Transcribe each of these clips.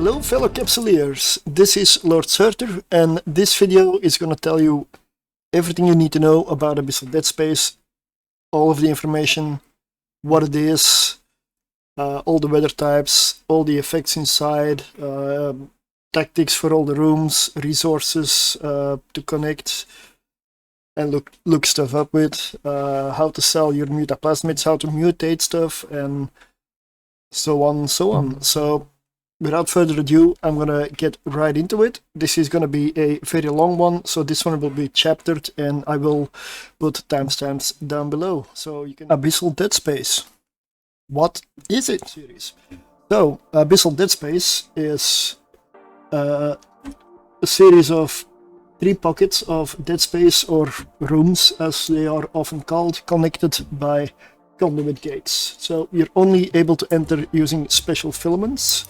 Hello fellow Capsuleers, this is Lord Surtr, and this video is going to tell you everything you need to know about Abyssal Deadspace, all of the information, what it is, all the weather types, all the effects inside, tactics for all the rooms, resources to connect and look stuff up with, how to sell your mutaplasmids, how to mutate stuff, and so on and so on. So without further ado, I'm gonna get right into it. This is gonna be a very long one, so this one will be chaptered, and I will put timestamps down below, so you can. Abyssal Deadspace. What is it? Series. So, Abyssal Deadspace is a series of 3 pockets of dead space, or rooms as they are often called, connected by conduit gates. So you're only able to enter using special filaments.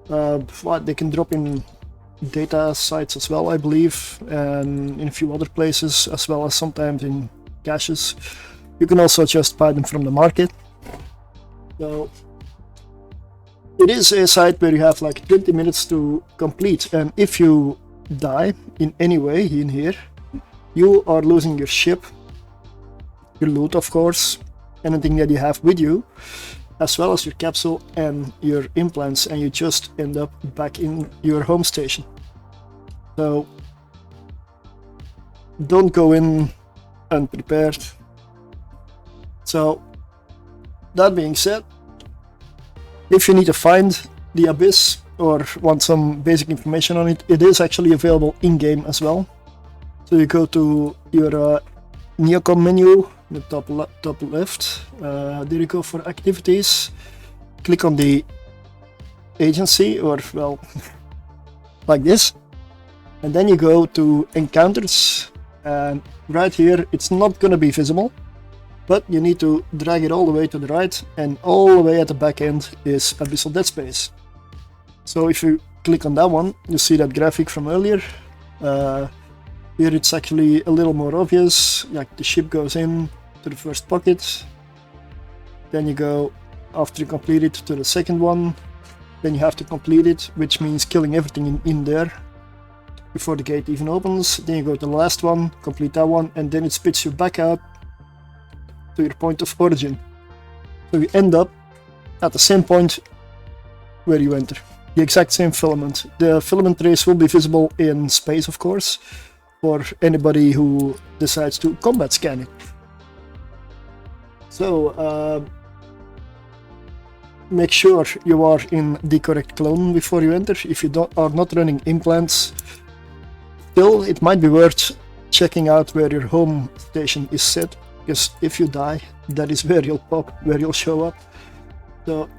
They can drop in data sites as well, I believe, and in a few other places, as well as sometimes in caches. You can also just buy them from the market. So it is a site where you have like 20 minutes to complete, and if you die in any way in here, you are losing your ship, your loot of course, anything that you have with you, as well as your capsule and your implants, and you just end up back in your home station. So don't go in unprepared. So that being said, if you need to find the Abyss or want some basic information on it, it is actually available in-game as well. So you go to your Neocom menu, the top left, there you go for activities, click on the agency, or well, like this, and then you go to encounters, and right here it's not going to be visible, but you need to drag it all the way to the right, and all the way at the back end is Abyssal Deadspace. So if you click on that one, you see that graphic from earlier. Here it's actually a little more obvious, like the ship goes in to the first pocket, then you go, after you complete it, to the second one, then you have to complete it, which means killing everything in there before the gate even opens. Then you go to the last one, complete that one, and then it spits you back out to your point of origin. So you end up at the same point where you enter, the exact same filament. The filament trace will be visible in space, of course, for anybody who decides to combat scan it. So make sure you are in the correct clone before you enter. If you are not running implants, still it might be worth checking out where your home station is set, because if you die, that is where you'll pop, where you'll show up. So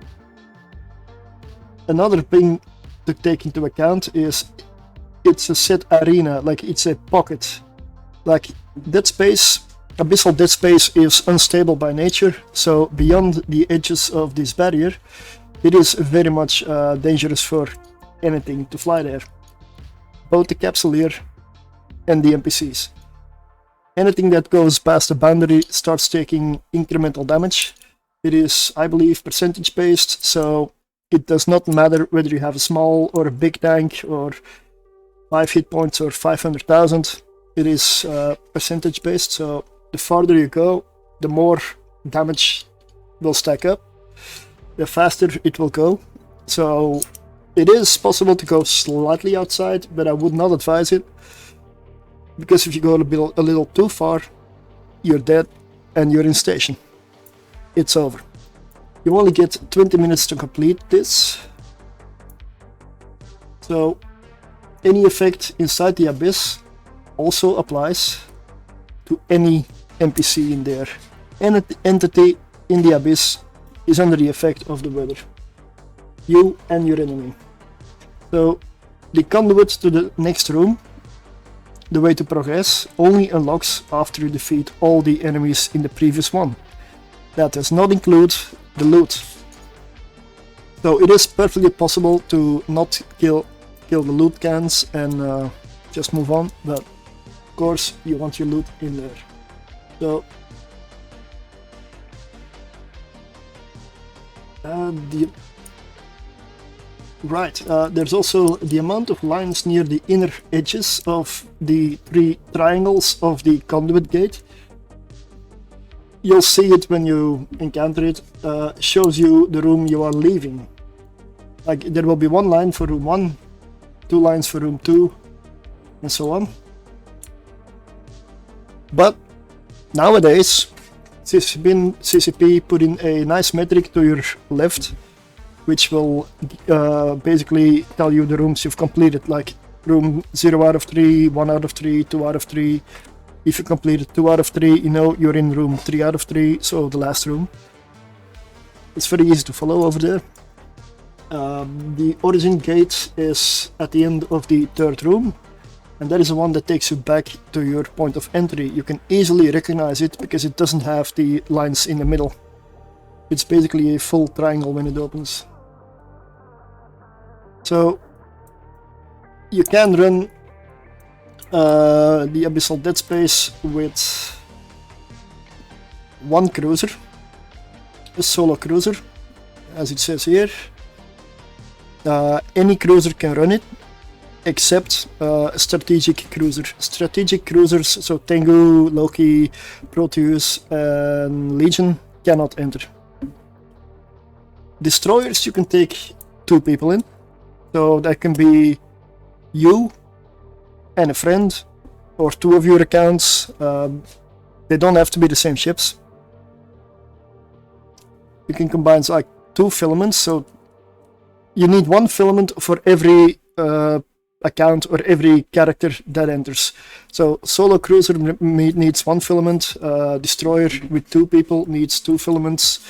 another thing to take into account is it's a set arena, like it's a pocket. Like Dead Space, Abyssal Dead Space is unstable by nature, so beyond the edges of this barrier, it is very much dangerous for anything to fly there. Both the Capsuleer and the NPCs. Anything that goes past the boundary starts taking incremental damage. It is, I believe, percentage based, so it does not matter whether you have a small or a big tank, or 5 hit points or 500,000. It is percentage based, so the farther you go, the more damage will stack up, the faster it will go. So it is possible to go slightly outside, but I would not advise it, because if you go a little too far, you're dead and you're in station. It's over. You only get 20 minutes to complete this. So any effect inside the Abyss also applies to any NPC in there. Any entity in the Abyss is under the effect of the weather. You and your enemy. So the conduit to the next room, the way to progress, only unlocks after you defeat all the enemies in the previous one. That does not include the loot. So it is perfectly possible to not kill the loot cans and just move on, but of course you want your loot in there. So Right, there's also the amount of lines near the inner edges of the 3 triangles of the conduit gate. You'll see it when you encounter it, shows you the room you are leaving. Like, there will be 1 line for room 1, 2 lines for room 2, and so on. But nowadays, CCP put in a nice metric to your left, which will basically tell you the rooms you've completed, like room 0 out of 3, 1 out of 3, 2 out of 3. If you completed 2 out of 3, you know you're in room 3 out of 3, so the last room. It's very easy to follow over there. The origin gate is at the end of the 3rd room, and that is the one that takes you back to your point of entry. You can easily recognize it because it doesn't have the lines in the middle. It's basically a full triangle when it opens. So you can run the Abyssal Deadspace with 1 cruiser, a solo cruiser, as it says here. Any cruiser can run it, except strategic cruiser. Strategic cruisers, so Tengu, Loki, Proteus, and Legion, cannot enter. Destroyers you can take 2 people in, so that can be you and a friend, or 2 of your accounts. They don't have to be the same ships. You can combine like 2 filaments, so you need 1 filament for every account or every character that enters. So solo cruiser needs 1 filament, destroyer with 2 people needs 2 filaments,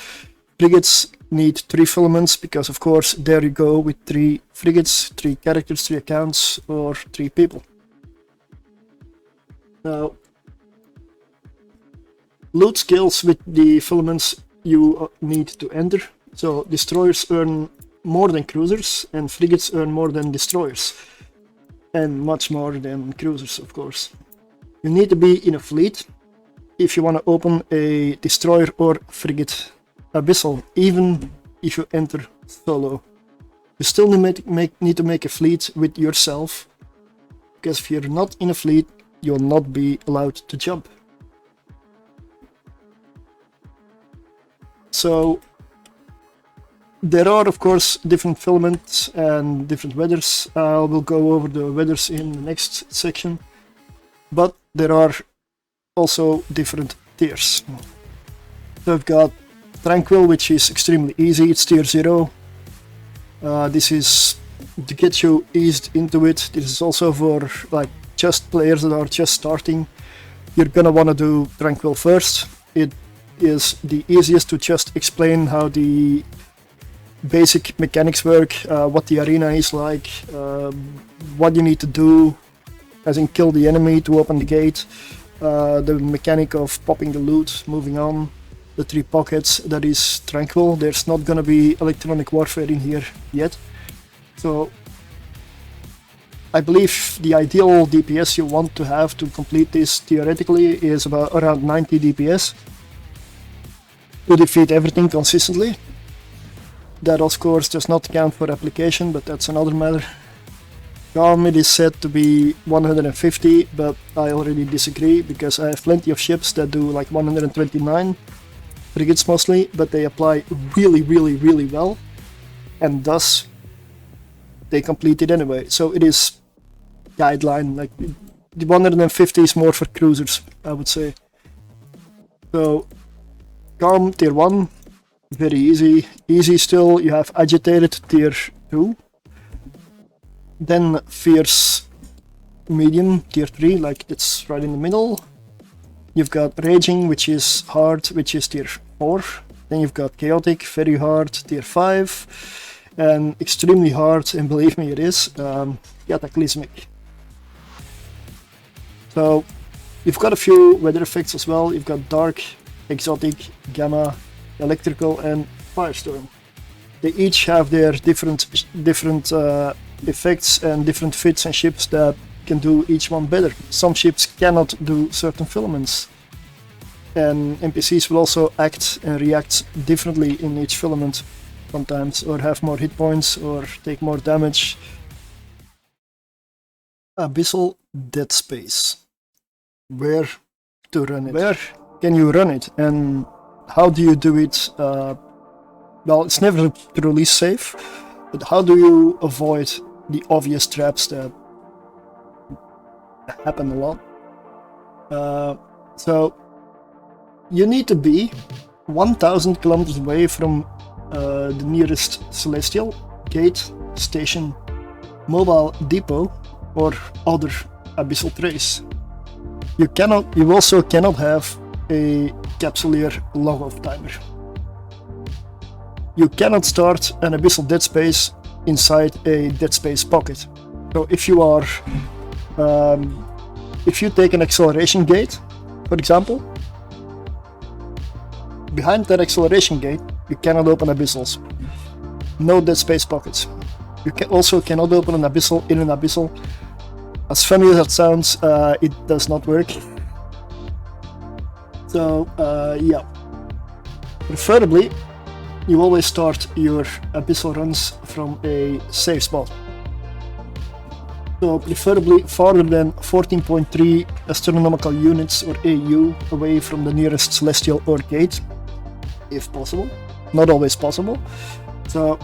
frigates need 3 filaments, because of course there you go with 3 frigates, 3 characters, 3 accounts, or 3 people. Now, loot skills with the filaments you need to enter. So destroyers earn more than cruisers, and frigates earn more than destroyers, and much more than cruisers, of course. You need to be in a fleet if you want to open a destroyer or frigate Abyssal, even if you enter solo. You still need to make a fleet with yourself, because if you're not in a fleet, you'll not be allowed to jump. So there are of course different filaments and different weathers. I will go over the weathers in the next section, but there are also different tiers. So I've got Tranquil, which is extremely easy, it's tier 0. This is to get you eased into it. This is also for like just players that are just starting. You're gonna want to do Tranquil first. It is the easiest to just explain how the basic mechanics work, what the arena is like, what you need to do, as in kill the enemy to open the gate, the mechanic of popping the loot, moving on, the 3 pockets. That is Tranquil. There's not gonna be electronic warfare in here yet. So I believe the ideal DPS you want to have to complete this theoretically is about around 90 DPS to defeat everything consistently. That of course does not count for application, but that's another matter. Calm, it is said to be 150, but I already disagree, because I have plenty of ships that do like 129, frigates mostly, but they apply really well, and thus they complete it anyway. So it is guideline, like the 150 is more for cruisers, I would say. So Calm, tier 1, very easy. Easy still, you have Agitated, tier 2. Then Fierce, medium, tier 3, like it's right in the middle. You've got Raging, which is hard, which is tier 4. Then you've got Chaotic, very hard, tier 5. And extremely hard, and believe me it is, Cataclysmic. So you've got a few weather effects as well. You've got Dark, Exotic, Gamma, Electrical, and Firestorm. They each have their different effects and different fits and ships that can do each one better. Some ships cannot do certain filaments, and NPCs will also act and react differently in each filament. sometimes, or have more hit points, or take more damage. Abyssal Deadspace. Where to run it? Where can you run it, and how do you do it? Well, it's never truly safe, but how do you avoid the obvious traps that happen a lot? So you need to be 1000 kilometers away from the nearest celestial gate, station, mobile depot, or other abyssal trace. You also cannot have a capsuleer log-off timer. You cannot start an Abyssal Deadspace inside a Deadspace pocket. So if you are, if you take an acceleration gate, for example, behind that acceleration gate, you cannot open abyssals. No Deadspace pockets. You also cannot open an abyssal in an abyssal. As funny as that sounds, it does not work. So yeah, preferably you always start your abyssal runs from a safe spot. So preferably farther than 14.3 astronomical units or AU away from the nearest celestial or gate, if possible. Not always possible. So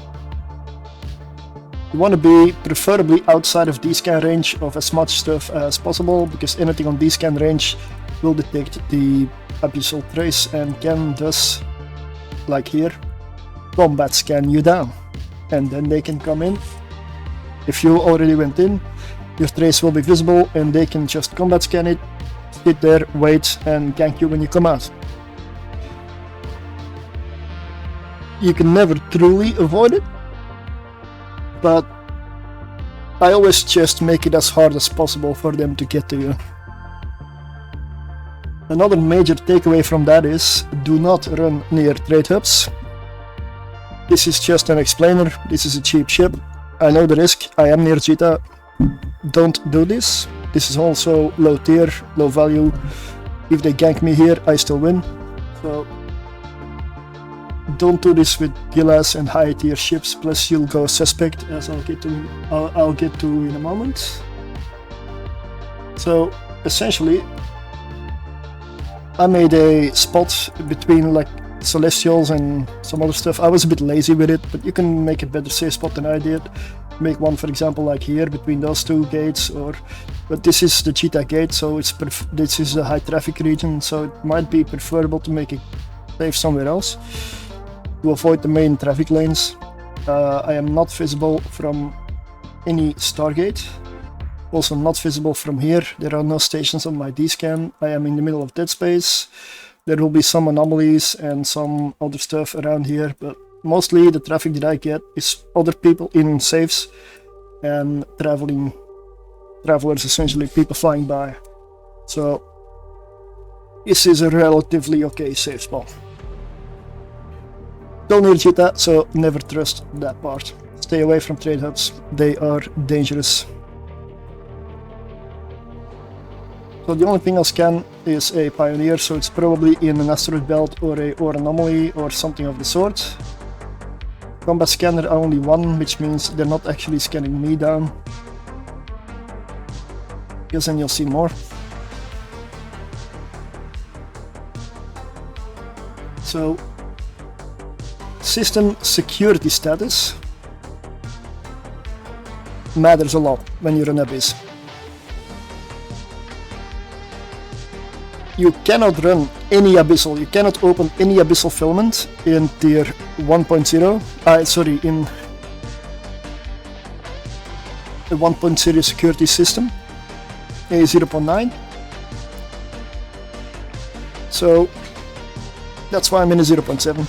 you want to be preferably outside of D-scan range of as much stuff as possible, because anything on D-scan range will detect the abyssal trace and can thus, like here, combat scan you down, and then they can come in. If you already went in, your trace will be visible and they can just combat scan it, sit there, wait, and gank you when you come out. You can never truly avoid it, but I always just make it as hard as possible for them to get to you. Another major takeaway from that is, do not run near trade hubs. This is just an explainer, this is a cheap ship. I know the risk, I am near Jita. Don't do this. This is also low tier, low value. If they gank me here, I still win. So don't do this with PLS and high tier ships, plus you'll go suspect, as I'll get to in a moment. So essentially, I made a spot between like celestials and some other stuff. I was a bit lazy with it, but you can make a better safe spot than I did. Make one, for example, like here between those two gates, but this is the Cheetah gate, so this is a high traffic region, so it might be preferable to make it safe somewhere else to avoid the main traffic lanes. I am not visible from any Stargate, also not visible from here. There are no stations on my D-scan. I am in the middle of Deadspace. There will be some anomalies and some other stuff around here, but mostly the traffic that I get is other people in safes and travelers, essentially people flying by. So this is a relatively okay safe spot. Still near Jita, so never trust that part. Stay away from trade hubs, they are dangerous. So the only thing I'll scan is a Pioneer, so it's probably in an asteroid belt or a Ore anomaly or something of the sort. Combat scanner only one, which means they're not actually scanning me down. Because then you'll see more. So, system security status matters a lot when you're an Abyss. You cannot run any Abyssal, you cannot open any Abyssal filament in tier 1.0, sorry, in the 1.0 security system, a 0.9. So that's why I'm in a 0.7.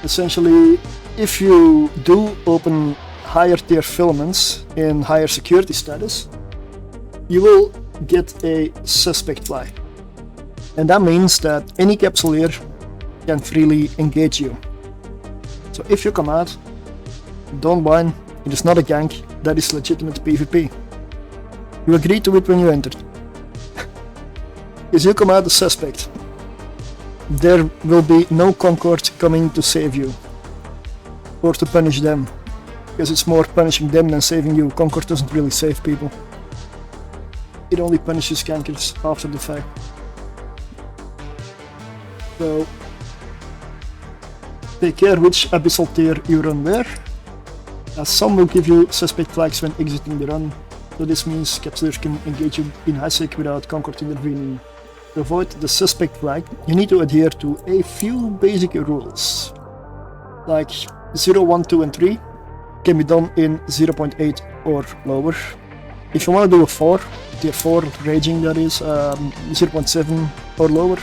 Essentially, if you do open higher tier filaments in higher security status, you will get a suspect fly. And that means that any capsuleer can freely engage you. So if you come out, don't whine, it is not a gank, that is legitimate PvP. You agreed to it when you entered. If you come out a suspect, there will be no Concord coming to save you. or to punish them, because it's more punishing them than saving you. Concord doesn't really save people. It only punishes gankers after the fact. So take care which Abyssal tier you run where. Some will give you suspect flags when exiting the run, so this means capsules can engage you in high sec without Concord intervening. To avoid the suspect flag, you need to adhere to a few basic rules, like 0, 1, 2 and 3 can be done in 0.8 or lower. If you want to do a 4, tier 4 raging, that is 0.7 or lower.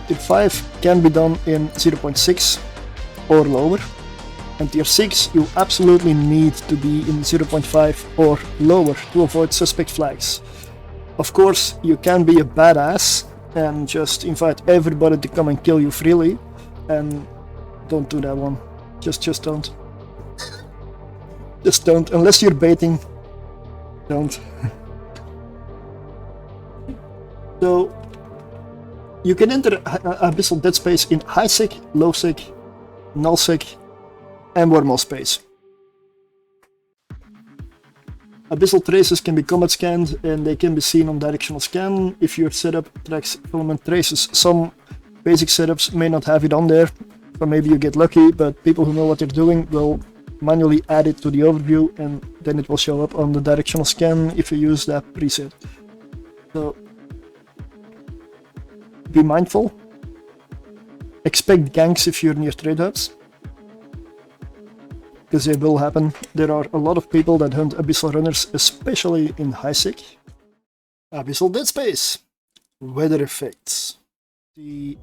Tier 5 can be done in 0.6 or lower, and tier 6 you absolutely need to be in 0.5 or lower to avoid suspect flags. Of course, you can be a badass and just invite everybody to come and kill you freely, and don't do that one. Just don't. Just don't, unless you're baiting. Don't. So you can enter Abyssal Deadspace in high sec, low sec, null sec, and wormhole space. Abyssal traces can be combat scanned, and they can be seen on directional scan if your setup tracks filament traces. Some basic setups may not have it on there, or maybe you get lucky, but people who know what they're doing will manually add it to the overview, and then it will show up on the directional scan if you use that preset. So be mindful. Expect ganks if you're near trade hubs, because they will happen. There are a lot of people that hunt Abyssal runners, especially in high sec. Abyssal Deadspace. Weather effects. The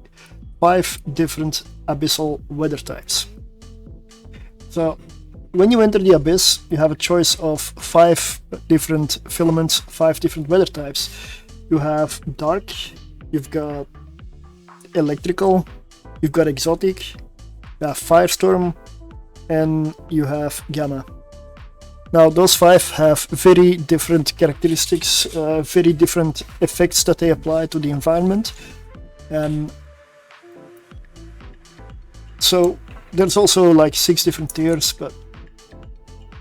5 different Abyssal weather types. So when you enter the Abyss, you have a choice of 5 different filaments, 5 different weather types. You have dark, you've got electrical, you've got exotic, you have firestorm, and you have gamma. Now those 5 have very different characteristics, very different effects that they apply to the environment. And so there's also like 6 different tiers, but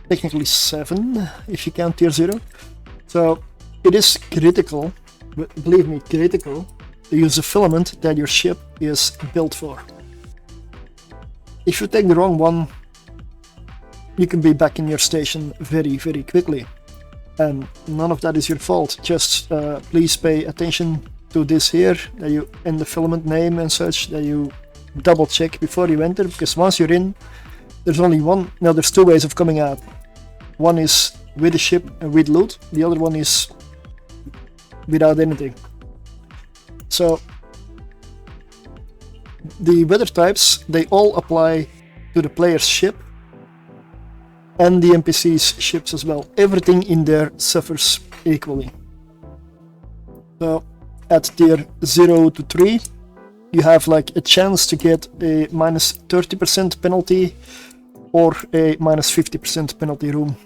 technically 7 if you count tier 0. So it is critical, believe me, critical to use a filament that your ship is built for. If you take the wrong one, you can be back in your station very quickly, and none of that is your fault. Just please pay attention to this here, that you in the filament name and such, that you double check before you enter, because once you're in, there's only one, no, there's 2 ways of coming out. One is with the ship and with loot, the other one is without anything. So the weather types, they all apply to the player's ship and the NPC's ships as well. Everything in there suffers equally. So at tier 0 to 3, you have like a chance to get a minus 30% penalty or a minus 50% penalty room.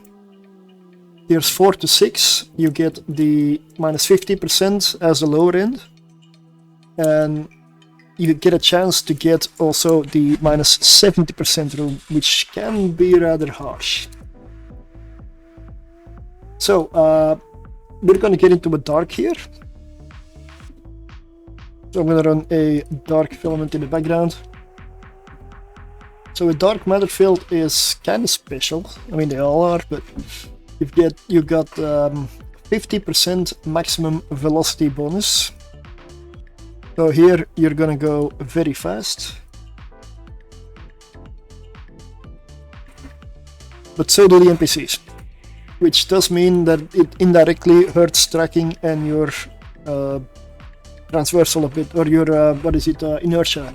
Tiers 4 to 6, you get the minus 50% as the lower end, and you get a chance to get also the minus 70% room, which can be rather harsh. So we're going to get into a dark here. So I'm going to run a dark filament in the background. So a dark matter field is kind of special. I mean, they all are, but you got 50% maximum velocity bonus. So here you're gonna go very fast, but so do the NPCs, which does mean that it indirectly hurts tracking and your transversal a bit, or your inertia.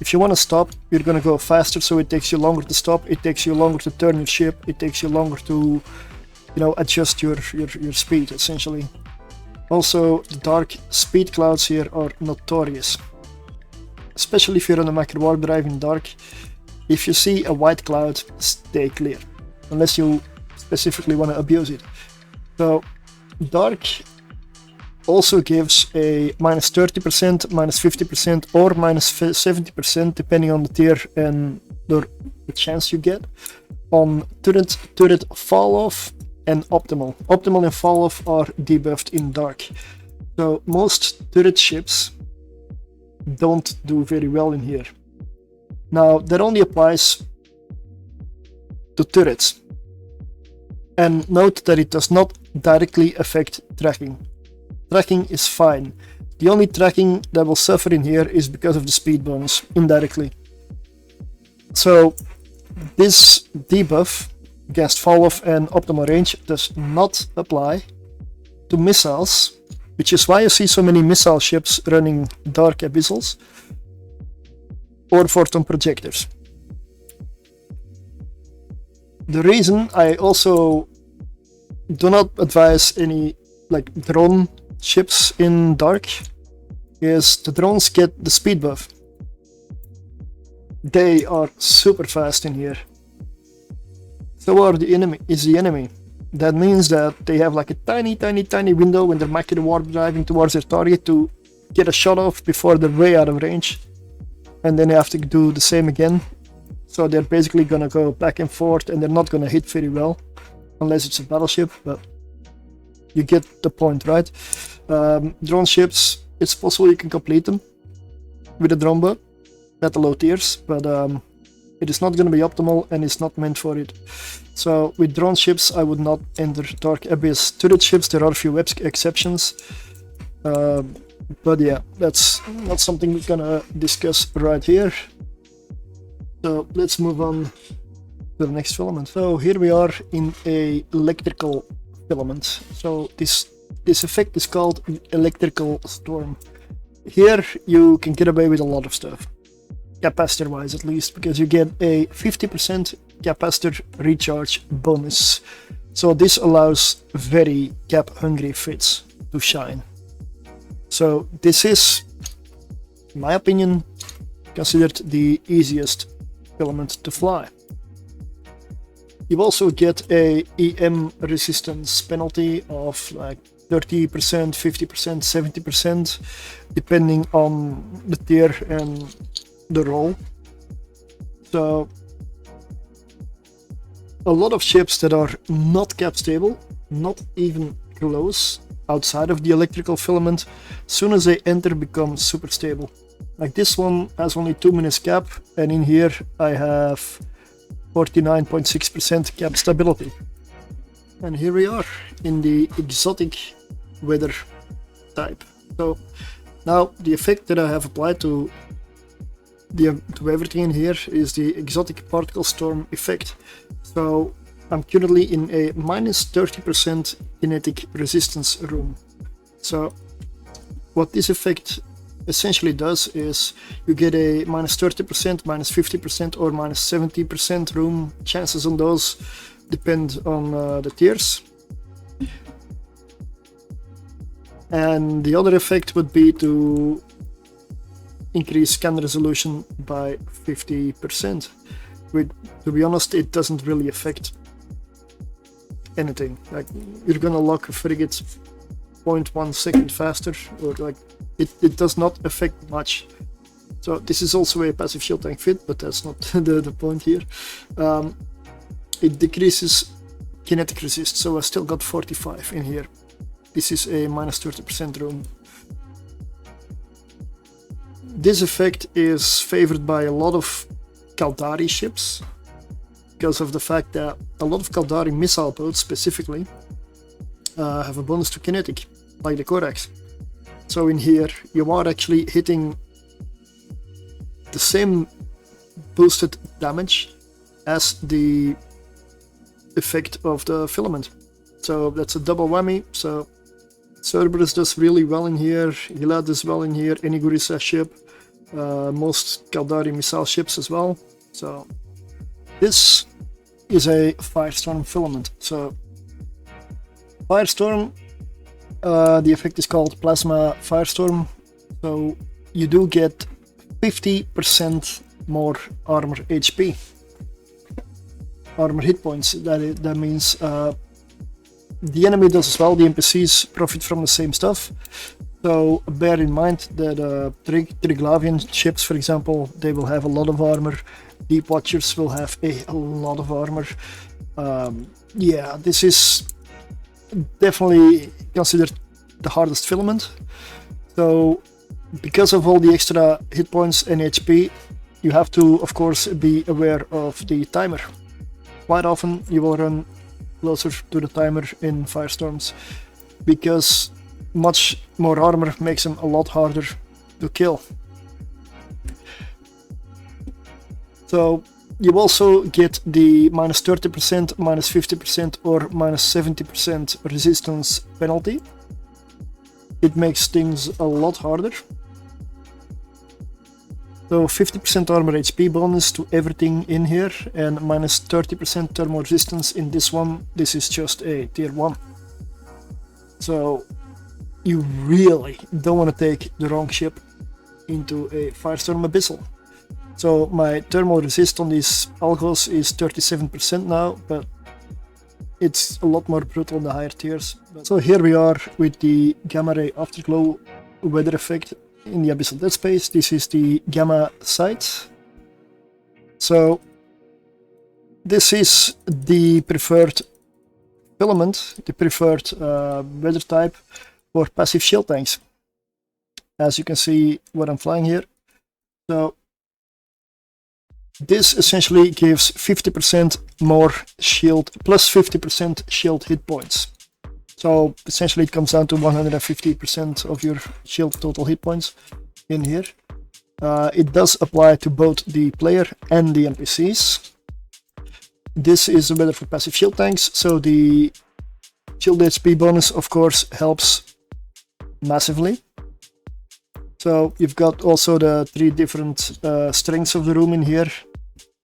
If you want to stop, you're gonna go faster, so it takes you longer to stop, it takes you longer to turn your ship, it takes you longer to adjust your speed, essentially. Also, the dark speed clouds here are notorious, especially if you're on a macro warp drive in dark. If you see a white cloud, stay clear, unless you specifically want to abuse it. So dark also gives a minus 30%, minus 50%, or minus 70%, depending on the tier and the chance you get on turret fall off and optimal. Optimal and fall off are debuffed in dark. So most turret ships don't do very well in here. Now that only applies to turrets. And note that it does not directly affect tracking. Tracking is fine. The only tracking that will suffer in here is because of the speed bonus, indirectly. So this debuff against fall off and optimal range does not apply to missiles, which is why you see so many missile ships running dark abyssals or photon projectors. The reason I also do not advise any like drone ships in dark is the drones get the speed buff. They are super fast in here. So are the enemy. That means that they have like a tiny window when they're macro warp driving towards their target to get a shot off before they're way out of range. And then they have to do the same again. So they're basically gonna go back and forth and they're not gonna hit very well. Unless it's a battleship, but you get the point, right? Drone ships, it's possible you can complete them with a drone boat at the low tiers, but it is not going to be optimal and it's not meant for it. So with drone ships, I would not enter Dark Abyss. Turret ships, there are a few exceptions, but yeah, that's not something we're gonna discuss right here. So let's move on to the next filament. So here we are in a electrical filament. So this effect is called electrical storm. Here you can get away with a lot of stuff, capacitor wise at least, because you get a 50% capacitor recharge bonus. So this allows very cap hungry fits to shine. So this is, in my opinion, considered the easiest filament to fly. You also get a EM resistance penalty of like 30%, 50%, 70%, depending on the tier and the role. So a lot of ships that are not cap stable, not even close, outside of the electrical filament, as soon as they enter become super stable. Like this one has only 2 minutes cap, and in here I have 49.6% cap stability. And here we are in the exotic weather type. So now the effect that I have applied to everything in here is the exotic particle storm effect. So I'm currently in a minus 30% kinetic resistance room. So what this effect essentially does is you get a minus 30%, minus 50% or minus 70% room. Chances on those depend on the tiers. And the other effect would be to increase scan resolution by 50%. To be honest, it doesn't really affect anything. Like you're gonna lock a frigate 0.1 second faster, or like it does not affect much. So this is also a passive shield tank fit, but that's not the point here. It decreases kinetic resist, so I still got 45 in here. This is a minus 30% room. This effect is favored by a lot of Kaldari ships because of the fact that a lot of Kaldari missile boats specifically have a bonus to kinetic, like the Corax. So in here you are actually hitting the same boosted damage as the effect of the filament. So that's a double whammy. So Cerberus does really well in here, Hila does well in here, any Gurisa ship, most Kaldari missile ships as well. So this is a Firestorm filament. So Firestorm, the effect is called Plasma Firestorm. So you do get 50% more armor HP, armor hit points. That means the enemy does as well. The NPCs profit from the same stuff. So bear in mind that Triglavian ships, for example, they will have a lot of armor. Deep Watchers will have a lot of armor. Yeah, this is definitely considered the hardest filament. So because of all the extra hit points and HP, you have to, of course, be aware of the timer. Quite often you will run closer to the timer in Firestorms, because much more armor makes them a lot harder to kill. So you also get the minus 30%, minus 50% or minus 70% resistance penalty. It makes things a lot harder. So 50% armor HP bonus to everything in here, and minus 30% thermal resistance in this one. This is just a tier 1. So you really don't want to take the wrong ship into a Firestorm Abyssal. So my thermal resist on these algos is 37% now, but it's a lot more brutal in the higher tiers. So here we are with the Gamma Ray Afterglow weather effect in the Abyssal Deadspace. This is the Gamma sight. So this is the preferred filament, the preferred weather type for passive shield tanks. As you can see what I'm flying here. So this essentially gives 50% more shield, plus 50% shield hit points. So essentially it comes down to 150% of your shield total hit points in here. It does apply to both the player and the NPCs. This is better for passive shield tanks, so the shield HP bonus of course helps massively. So you've got also the 3 different strengths of the room in here.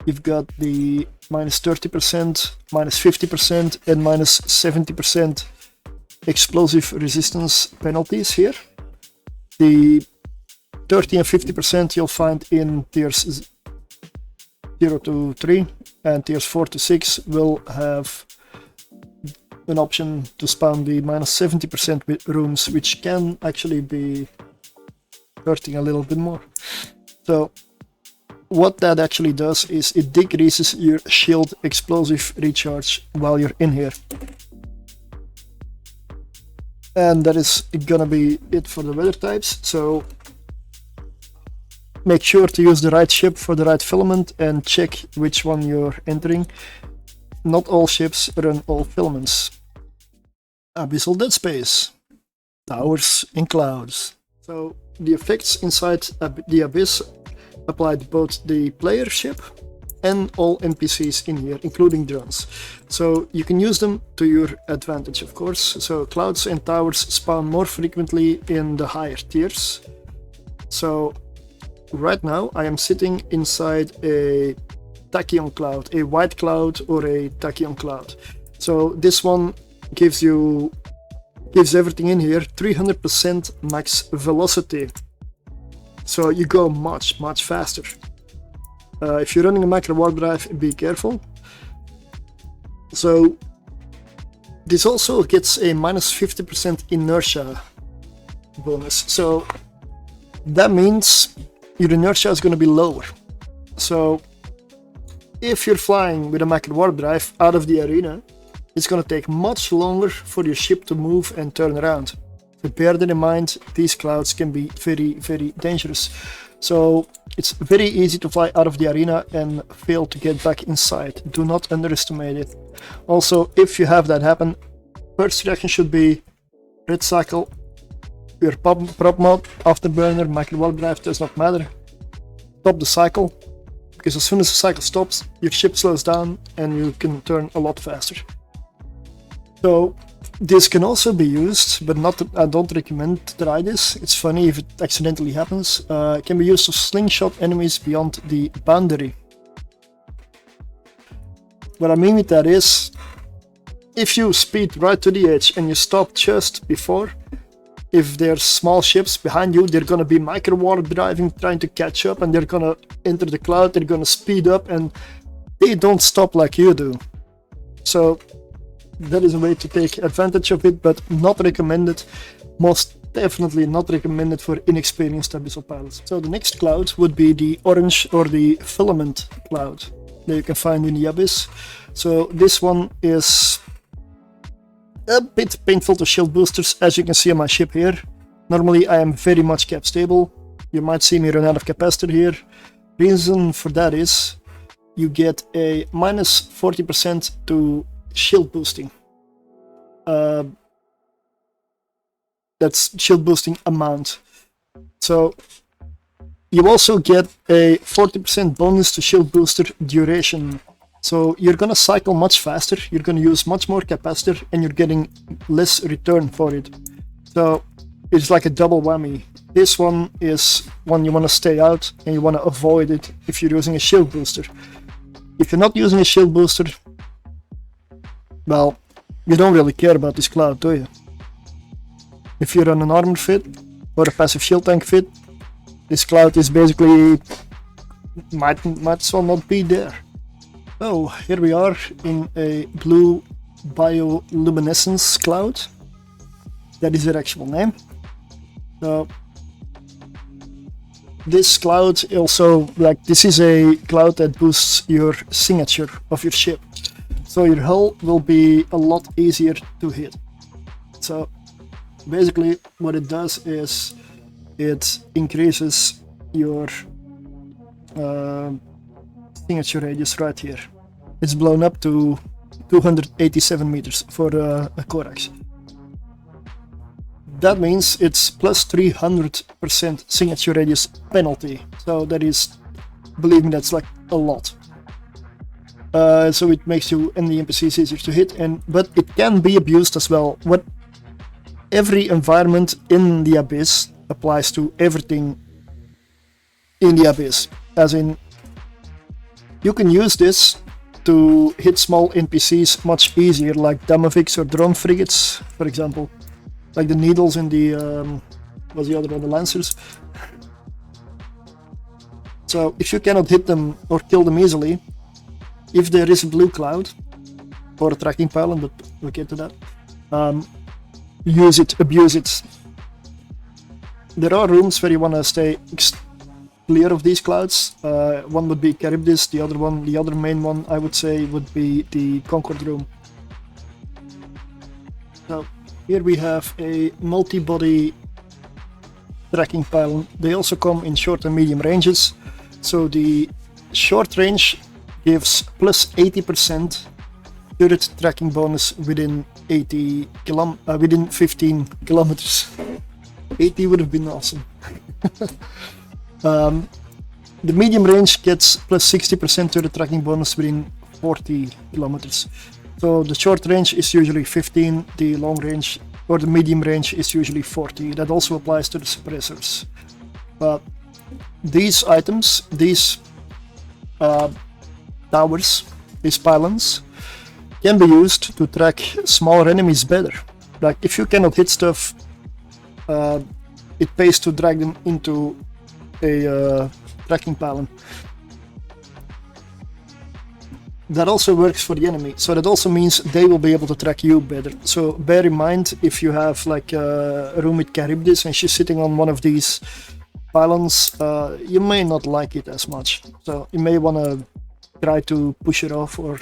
You've got the minus 30%, minus 50% and minus 70% explosive resistance penalties here. The 30 and 50% you'll find in tiers 0 to 3, and tiers 4 to 6 will have an option to spawn the minus 70% rooms, which can actually be hurting a little bit more. So what that actually does is it decreases your shield explosive recharge while you're in here. And that is gonna be it for the weather types. So make sure to use the right ship for the right filament and check which one you're entering. Not all ships run all filaments. Abyssal Deadspace. Towers in clouds. So the effects inside the Abyss apply to both the player ship and all NPCs in here, including drones. So you can use them to your advantage, of course. So clouds and towers spawn more frequently in the higher tiers. So right now I am sitting inside a tachyon cloud, a white cloud or a tachyon cloud. So this one gives everything in here 300% max velocity. So you go much faster. If you're running a macro warp drive, be careful. So this also gets a minus 50% inertia bonus. So that means your inertia is going to be lower. So if you're flying with a macro warp drive out of the arena, it's going to take much longer for your ship to move and turn around. So bear that in mind, these clouds can be very dangerous. So it's very easy to fly out of the arena and fail to get back inside. Do not underestimate it. Also, if you have that happen, first reaction should be red cycle your prop mode, afterburner, macro warp drive, does not matter. Stop the cycle, because as soon as the cycle stops, your ship slows down and you can turn a lot faster. So this can also be used, but I don't recommend to try this. It's funny if it accidentally happens. It can be used to slingshot enemies beyond the boundary. What I mean with that is, if you speed right to the edge and you stop just before, if there's small ships behind you, they're gonna be micro warp driving, trying to catch up, and they're gonna enter the cloud, they're gonna speed up, and they don't stop like you do. So that is a way to take advantage of it, but not recommended. Most definitely not recommended for inexperienced Abyssal pilots. So the next cloud would be the orange or the filament cloud that you can find in the Abyss. So this one is a bit painful to shield boosters, as you can see on my ship here. Normally I am very much cap stable. You might see me run out of capacitor here. Reason for that is you get a minus 40% to shield boosting. That's shield boosting amount. So you also get a 40% bonus to shield booster duration. So you're gonna cycle much faster, you're gonna use much more capacitor, and you're getting less return for it. So it's like a double whammy. This one is one you wanna stay out and you wanna avoid it if you're using a shield booster. If you're not using a shield booster, well, you don't really care about this cloud, do you? If you're on an armor fit or a passive shield tank fit, this cloud is basically might as well not be there. Oh, here we are in a blue bioluminescence cloud. That is their actual name. So this cloud also, like, this is a cloud that boosts your signature of your ship. So your hull will be a lot easier to hit. So basically what it does is it increases your signature radius right here. It's blown up to 287 meters for a Corax. That means it's plus 300% signature radius penalty. So that is, believe me, that's like a lot. So it makes you and the NPCs easier to hit, but it can be abused as well. Every environment in the Abyss applies to everything in the Abyss. As in, you can use this to hit small NPCs much easier, like Damoviks or drone frigates, for example. Like the needles in the, what's the other one, the Lancers. So if you cannot hit them or kill them easily, if there is a blue cloud, or a tracking pylon, but we'll get to that, use it, abuse it. There are rooms where you want to stay clear of these clouds. One would be Charybdis, the other main one I would say would be the Concord room. So here we have a multi-body tracking pylon. They also come in short and medium ranges. So the short range gives plus 80% turret tracking bonus within 15 kilometers. 80 would have been awesome. The medium range gets plus 60% turret tracking bonus within 40 kilometers. So the short range is usually 15, the long range or the medium range is usually 40. That also applies to the suppressors. These items, these towers, these pylons, can be used to track smaller enemies better. Like if you cannot hit stuff, it pays to drag them into a tracking pylon. That also works for the enemy, so that also means they will be able to track you better. So bear in mind, if you have like a room with Charybdis and she's sitting on one of these pylons, you may not like it as much. So you may want to try to push it off or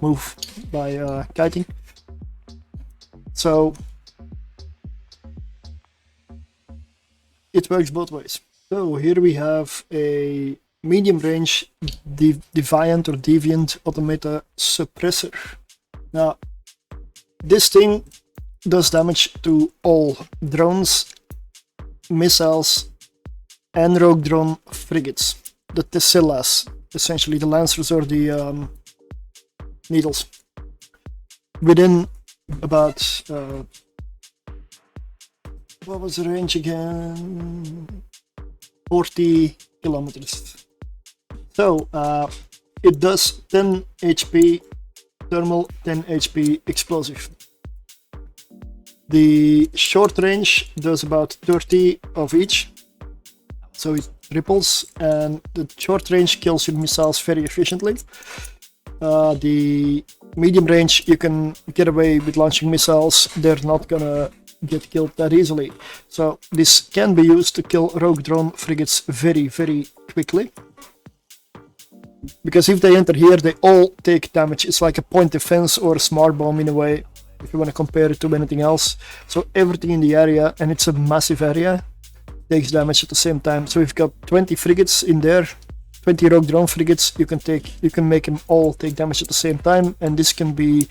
move by kiting. So it works both ways. So here we have a medium range deviant or deviant automata suppressor. Now this thing does damage to all drones, missiles and rogue drone frigates, the Tessillas, essentially the Lancers or the needles, within about what was the range again? 40 kilometers. So it does 10 HP thermal, 10 HP explosive. The short range does about 30 of each, so it triples, and the short range kills your missiles very efficiently. The medium range, you can get away with launching missiles. They're not gonna get killed that easily. So this can be used to kill rogue drone frigates very, very quickly. Because if they enter here, they all take damage. It's like a point defense or a smart bomb in a way, if you want to compare it to anything else. So everything in the area, and it's a massive area, takes damage at the same time. So we've got 20 frigates in there, 20 rogue drone frigates. You can make them all take damage at the same time, and this can be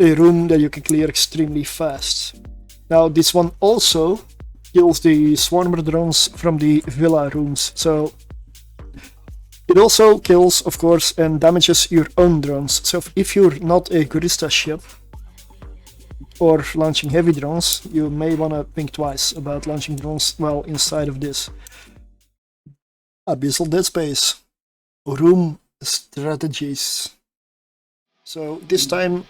a room that you can clear extremely fast. Now this one also kills the swarmer drones from the villa rooms. So it also kills, of course, and damages your own drones. So if you're not a Gurista ship or launching heavy drones, you may want to think twice about launching drones well inside of this. Abyssal Deadspace. Room strategies. So this time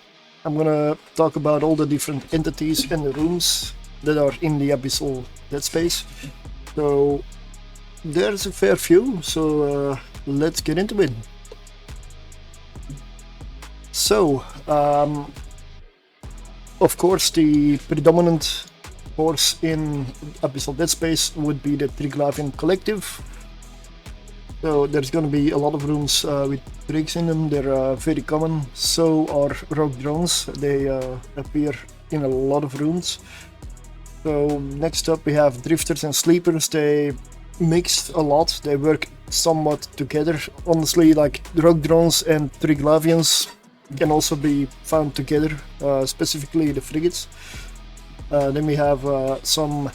I'm gonna talk about all the different entities and the rooms that are in the Abyssal Deadspace. So there's a fair few, so let's get into it. So, of course, the predominant force in Abyssal Deadspace would be the Triglavian Collective. So there's going to be a lot of rooms with trigs in them. They're very common. So are rogue drones. They appear in a lot of rooms. So next up we have drifters and sleepers. They mixed a lot. They work somewhat together. Honestly, like rogue drones and Triglavians can also be found together, specifically the frigates. Then we have some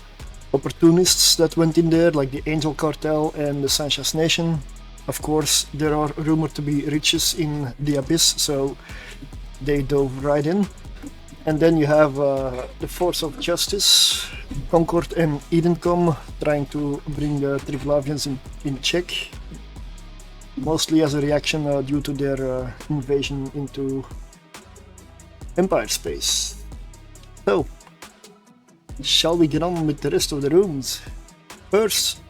opportunists that went in there, like the Angel Cartel and the Sanchez Nation. Of course, there are rumored to be riches in the Abyss, so they dove right in. And then you have the Force of Justice, Concord and Edencom, trying to bring the Triglavians in check, mostly as a reaction due to their invasion into Empire space. So, shall we get on with the rest of the rooms? First,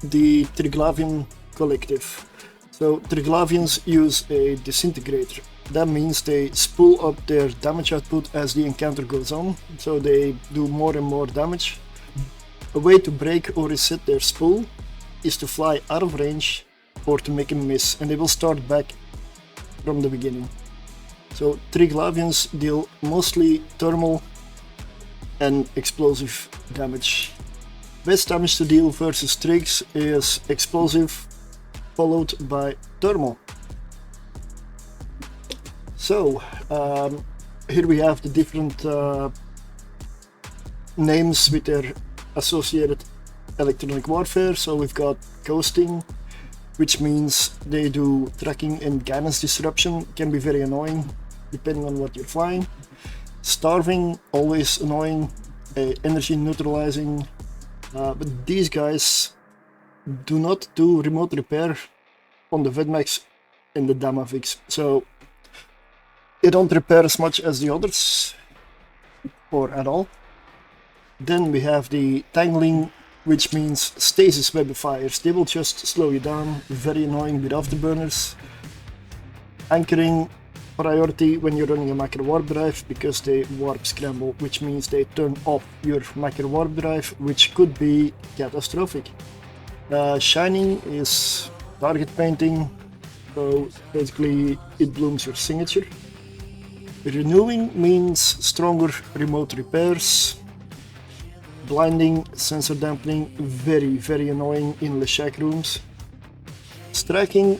the Triglavian Collective. So Triglavians use a disintegrator. That means they spool up their damage output as the encounter goes on, so they do more and more damage. A way to break or reset their spool is to fly out of range or to make a miss, and they will start back from the beginning. So Triglavians deal mostly thermal and explosive damage. Best damage to deal versus Trigs is explosive followed by thermal. So here we have the different names with their associated electronic warfare. So we've got ghosting, which means they do tracking and guidance disruption, can be very annoying depending on what you're flying. Starving, always annoying. Energy neutralizing, but these guys do not do remote repair on the Vedmax and the Damavix, so they don't repair as much as the others, or at all. Then we have the Tangling, which means stasis webifiers. They will just slow you down, very annoying with afterburners. Anchoring, priority when you're running a macro warp drive because they warp scramble, which means they turn off your macro warp drive, which could be catastrophic. Shining is target painting, so basically it blooms your signature. Renewing means stronger remote repairs. Blinding, sensor dampening, very annoying in Leshak rooms. Striking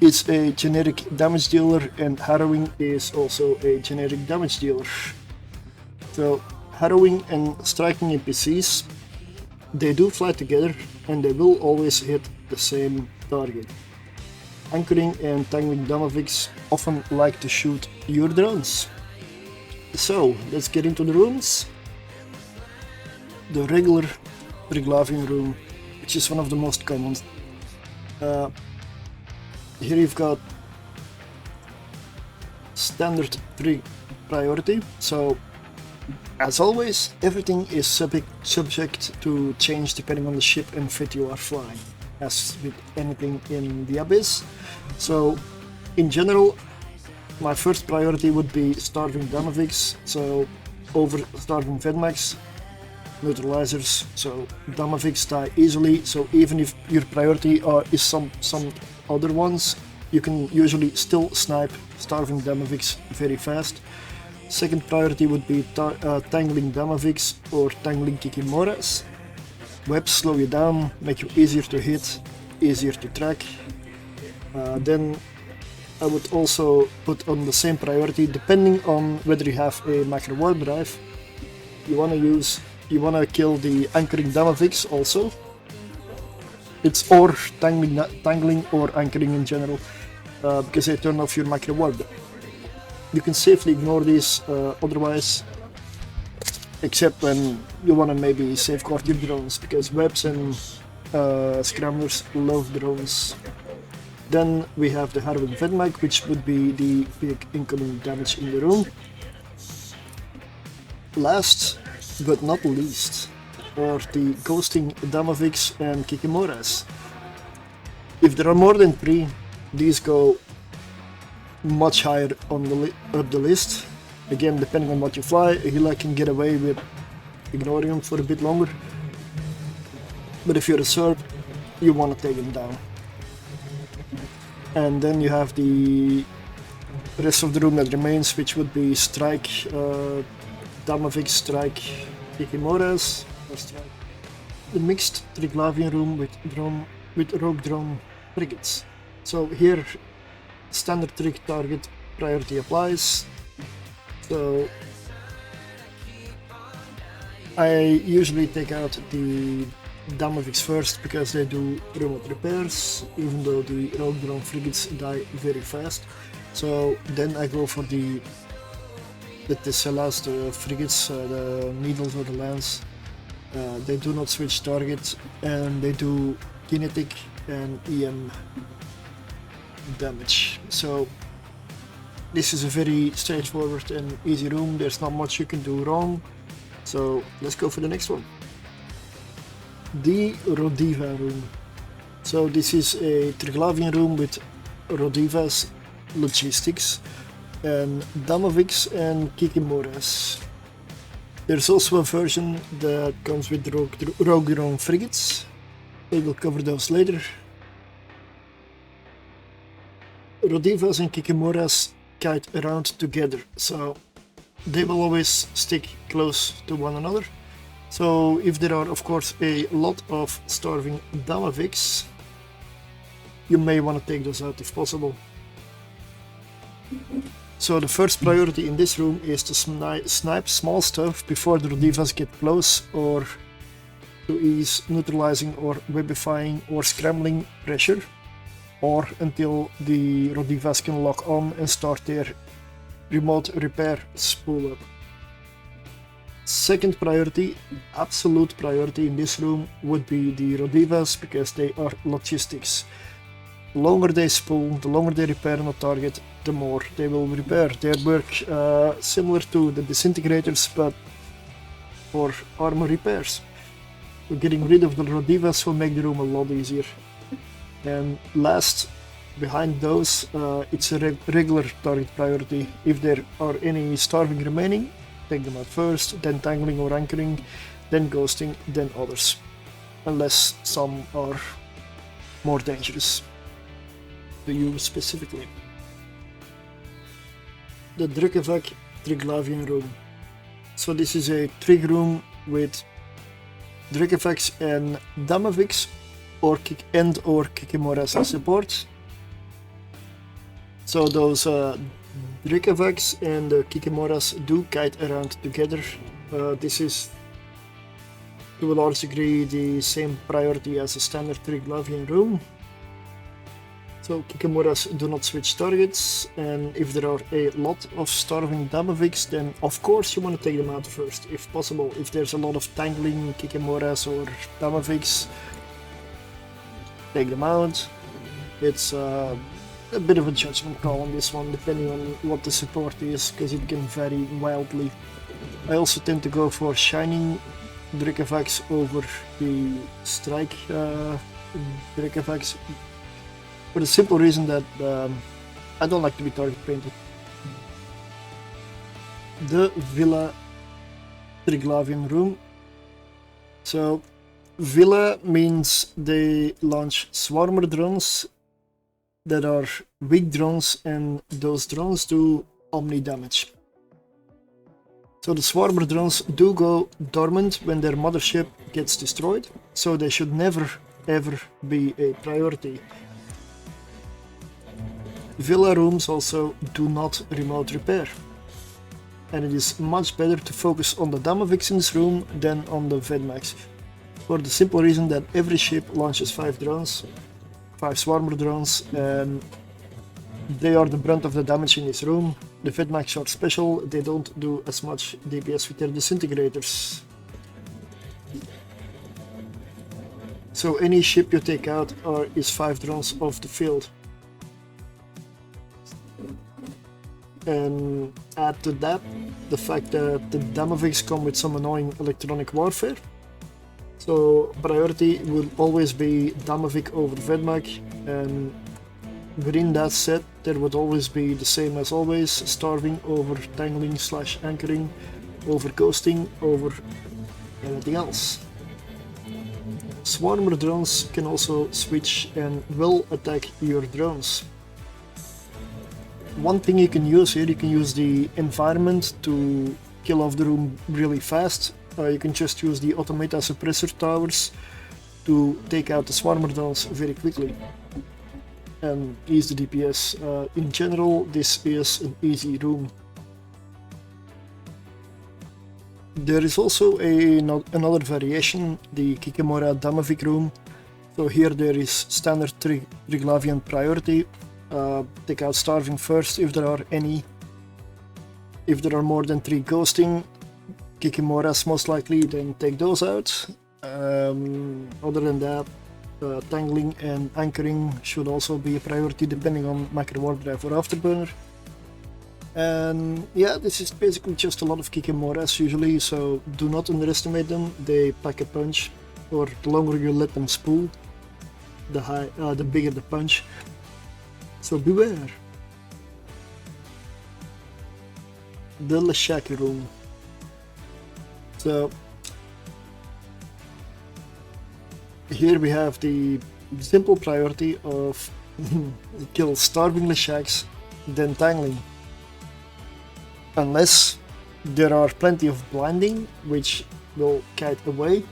is a generic damage dealer, and Harrowing is also a generic damage dealer. So Harrowing and Striking NPCs, they do fly together and they will always hit the same target. Anchoring and Tangling Damavix often like to shoot your drones. So let's get into the rooms. The regular Triglavian room, which is one of the most common. Here you've got standard trig priority, so as always everything is subject to change depending on the ship and fit you are flying, as with anything in the Abyss. So in general, my first priority would be Starving Damavix, so over starving Vedmax, neutralizers, so Damavix die easily, so even if your priority is some other ones, you can usually still snipe starving Damavix very fast. Second priority would be tangling Damavix or tangling Kikimoras. Webs slow you down, make you easier to hit, easier to track. Then I would also put on the same priority, depending on whether you have a macro warp drive. You wanna kill the anchoring Damavix also. It's or tangling or anchoring in general, because they turn off your macro warp. You can safely ignore these otherwise, except when you wanna maybe safeguard your drones, because webs and scramblers love drones. Then we have the Harrowing Vedmag, which would be the big incoming damage in the room. Last but not least are the ghosting Damavix and Kikimoras. If there are more than 3, these go much higher on up the list. Again, depending on what you fly, a healer can get away with ignoring them for a bit longer. But if you're a Surtr, you want to take them down. And then you have the rest of the room that remains, which would be Strike, Damavix, Strike, Kikimoras, or Strike. The mixed Triglavian room with Rogue Drone frigates. So here, standard trig target priority applies. So I usually take out the Damavix first because they do remote repairs, even though the Rogue Drone frigates die very fast. So then I go for the Tesselas, the frigates, the Needles or the Lance. They do not switch target and they do kinetic and EM damage. So this is a very straightforward and easy room, there's not much you can do wrong. So let's go for the next one. The Rodiva room. So this is a Triglavian room with Rodiva's logistics and Damavix and Kikimoras. There's also a version that comes with Rogue Drone frigates. We will cover those later. Rodivas and Kikimoras kite around together, so they will always stick close to one another. So if there are of course a lot of starving Damavix, you may want to take those out if possible. So the first priority in this room is to snipe small stuff before the Rodivas get close, or to ease neutralizing or webifying or scrambling pressure, or until the Rodivas can lock on and start their remote repair spool up. Second priority, absolute priority in this room, would be the Rodivas, because they are logistics. The longer they spool, the longer they repair on a target, the more they will repair. They work similar to the disintegrators, but for armor repairs. So getting rid of the Rodivas will make the room a lot easier. And last, behind those, it's a regular target priority. If there are any starving remaining, take them out first, then tangling or anchoring, then ghosting, then others. Unless some are more dangerous to you specifically. The Drukkevac Triglavian room. So this is a trig room with Drukkevacs and Damavix or Kikimoras as support. So those Drukkevacs and the Kikimoras do kite around together. This is to a large degree the same priority as a standard Triglavian room. So Kikimoras do not switch targets, and if there are a lot of starving Damavix, then of course you want to take them out first, if possible. If there's a lot of tangling Kikimoras or Damavix, take them out. It's a bit of a judgment call on this one, depending on what the support is, because it can vary wildly. I also tend to go for shining Drukkevacs over the strike Drukkevacs, for the simple reason that I don't like to be target painted. The Villa Triglavian room. So Villa means they launch swarmer drones that are weak drones, and those drones do omni damage. So the swarmer drones do go dormant when their mothership gets destroyed, so they should never ever be a priority. Villa rooms also do not remote repair, and it is much better to focus on the Damavix in this room than on the Vedmax, for the simple reason that every ship launches 5 drones, 5 swarmer drones, and they are the brunt of the damage in this room. The Vedmax are special, they don't do as much DPS with their disintegrators. So any ship you take out is 5 drones off the field. And add to that the fact that the Damavix come with some annoying electronic warfare. So priority will always be Damavik over Vedmak, and within that set there would always be the same as always: starving over tangling / anchoring, over ghosting, over anything else. Swarmer drones can also switch and will attack your drones. One thing you can use here, you can use the environment to kill off the room really fast. You can just use the automata suppressor towers to take out the swarmer drones very quickly and ease the DPS. In general, this is an easy room. There is also another variation, the Kikimora Damavik room. So here there is standard Triglavian priority. Take out starving first if there are any. If there are more than 3 ghosting Kikimoras most likely, then take those out. Other than that, tangling and anchoring should also be a priority depending on macro warp drive or afterburner. And yeah, this is basically just a lot of Kikimoras usually, so do not underestimate them. They pack a punch, or the longer you let them spool, the bigger the punch. So beware. The Leshaki room. So here we have the simple priority of kill starving Leshaks, then tangling. Unless there are plenty of blinding, which will kite away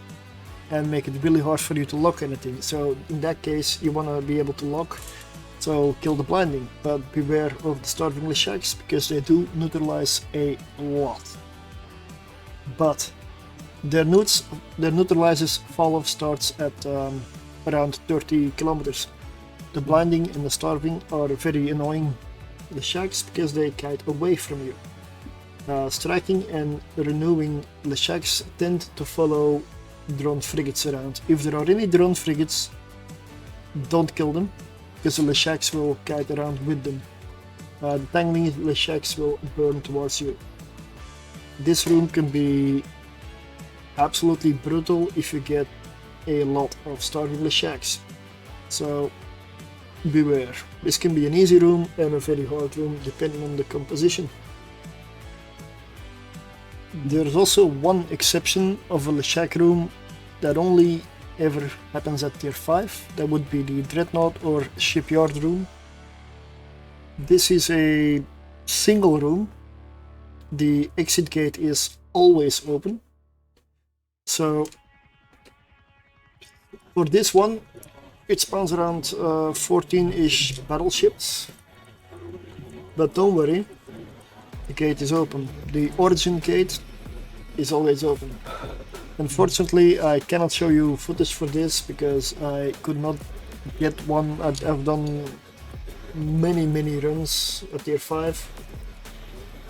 and make it really hard for you to lock anything. So in that case you want to be able to lock, so kill the blinding, but beware of the starving Leshaks because they do neutralize a lot. But their neutralizes fall-off starts at around 30 kilometers. The blinding and the starving are very annoying Leshaks because they kite away from you. Striking and renewing Leshaks tend to follow drone frigates around. If there are any drone frigates, don't kill them, because the Leshaks will kite around with them. The tangling Leshaks will burn towards you. This room can be absolutely brutal if you get a lot of starving Leshaks. So beware. This can be an easy room and a very hard room depending on the composition. There is also one exception of a Leshak room that only ever happens at tier 5. That would be the Dreadnought or Shipyard room. This is a single room. The exit gate is always open. So for this one, it spawns around 14-ish battleships. But don't worry, the gate is open. The origin gate is always open. Unfortunately, I cannot show you footage for this because I could not get one. I've done many runs at tier 5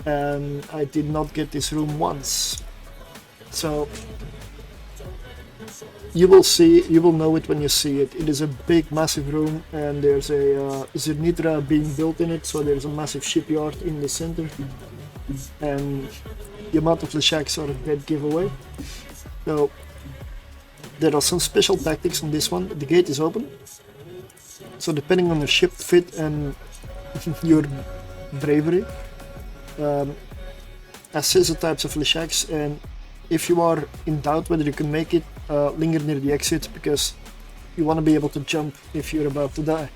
and I did not get this room once. So you will know it when you see it. It is a big massive room and there's a Zernitra being built in it, so there's a massive shipyard in the center and the amount of Leshaks are a dead giveaway. So there are some special tactics on this one. The gate is open, so depending on your ship fit and your bravery, assess the types of Leshaks and if you are in doubt whether you can make it, linger near the exit, because you want to be able to jump if you're about to die.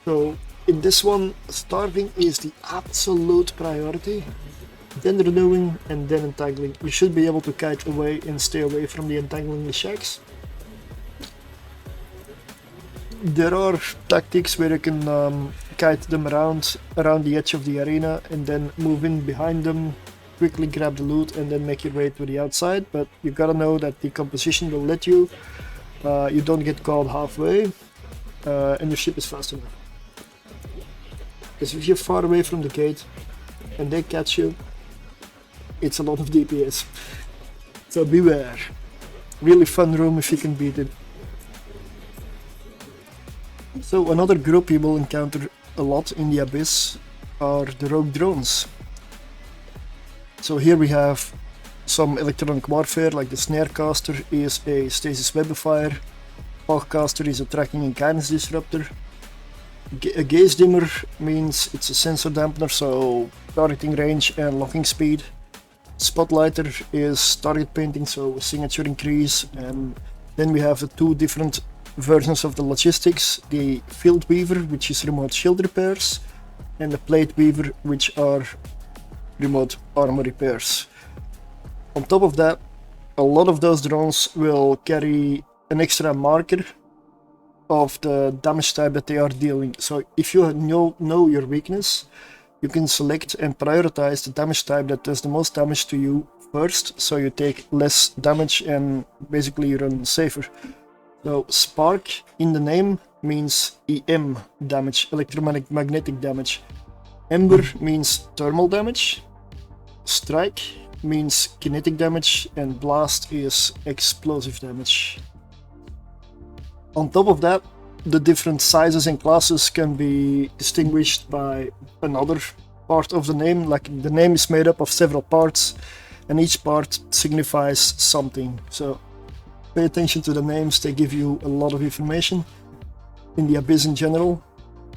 So in this one, starving is the absolute priority, then renewing, and then entangling. You should be able to kite away and stay away from the entangling shacks. There are tactics where you can kite them around the edge of the arena and then move in behind them, quickly grab the loot and then make your way to the outside, but you gotta know that the composition will let you. You don't get caught halfway, and your ship is fast enough. Because if you're far away from the gate and they catch you, it's a lot of DPS. So beware. Really fun room if you can beat it. So another group you will encounter a lot in the Abyss are the rogue drones. So here we have some electronic warfare, like the Snarecaster is a stasis webifier, Fogcaster is a tracking and guidance disruptor, a gaze dimmer means it's a sensor dampener, so targeting range and locking speed. Spotlighter is target painting, so signature increase. And then we have the two different versions of the logistics, the Field Weaver, which is remote shield repairs, and the Plate Weaver, which are remote armor repairs. On top of that, a lot of those drones will carry an extra marker of the damage type that they are dealing. So if you know your weakness, you can select and prioritize the damage type that does the most damage to you first, so you take less damage and basically you run safer. So Spark in the name means EM damage, electromagnetic damage. Ember means thermal damage. Strike means kinetic damage, and Blast is explosive damage. On top of that, the different sizes and classes can be distinguished by another part of the name, like the name is made up of several parts and each part signifies something. So pay attention to the names, they give you a lot of information in the Abyss in general.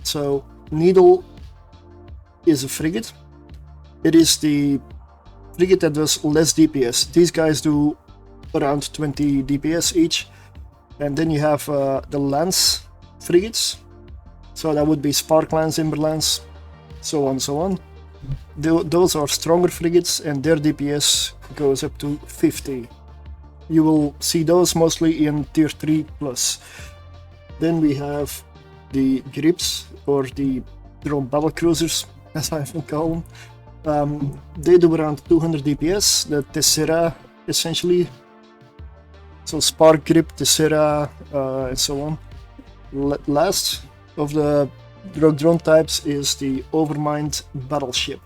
So Needle is a frigate. It is the frigate that does less DPS. These guys do around 20 DPS each. And then you have the Lance frigates, so that would be Spark Lance, Ember Lance, so on so on. Those are stronger frigates and their DPS goes up to 50. You will see those mostly in tier 3 plus. Then we have the Grips, or the drone battle cruisers, as I often call them. They do around 200 DPS, the Tessera essentially. So Spark Grip, Tessera, and so on. Last of the rogue drone types is the Overmind Battleship.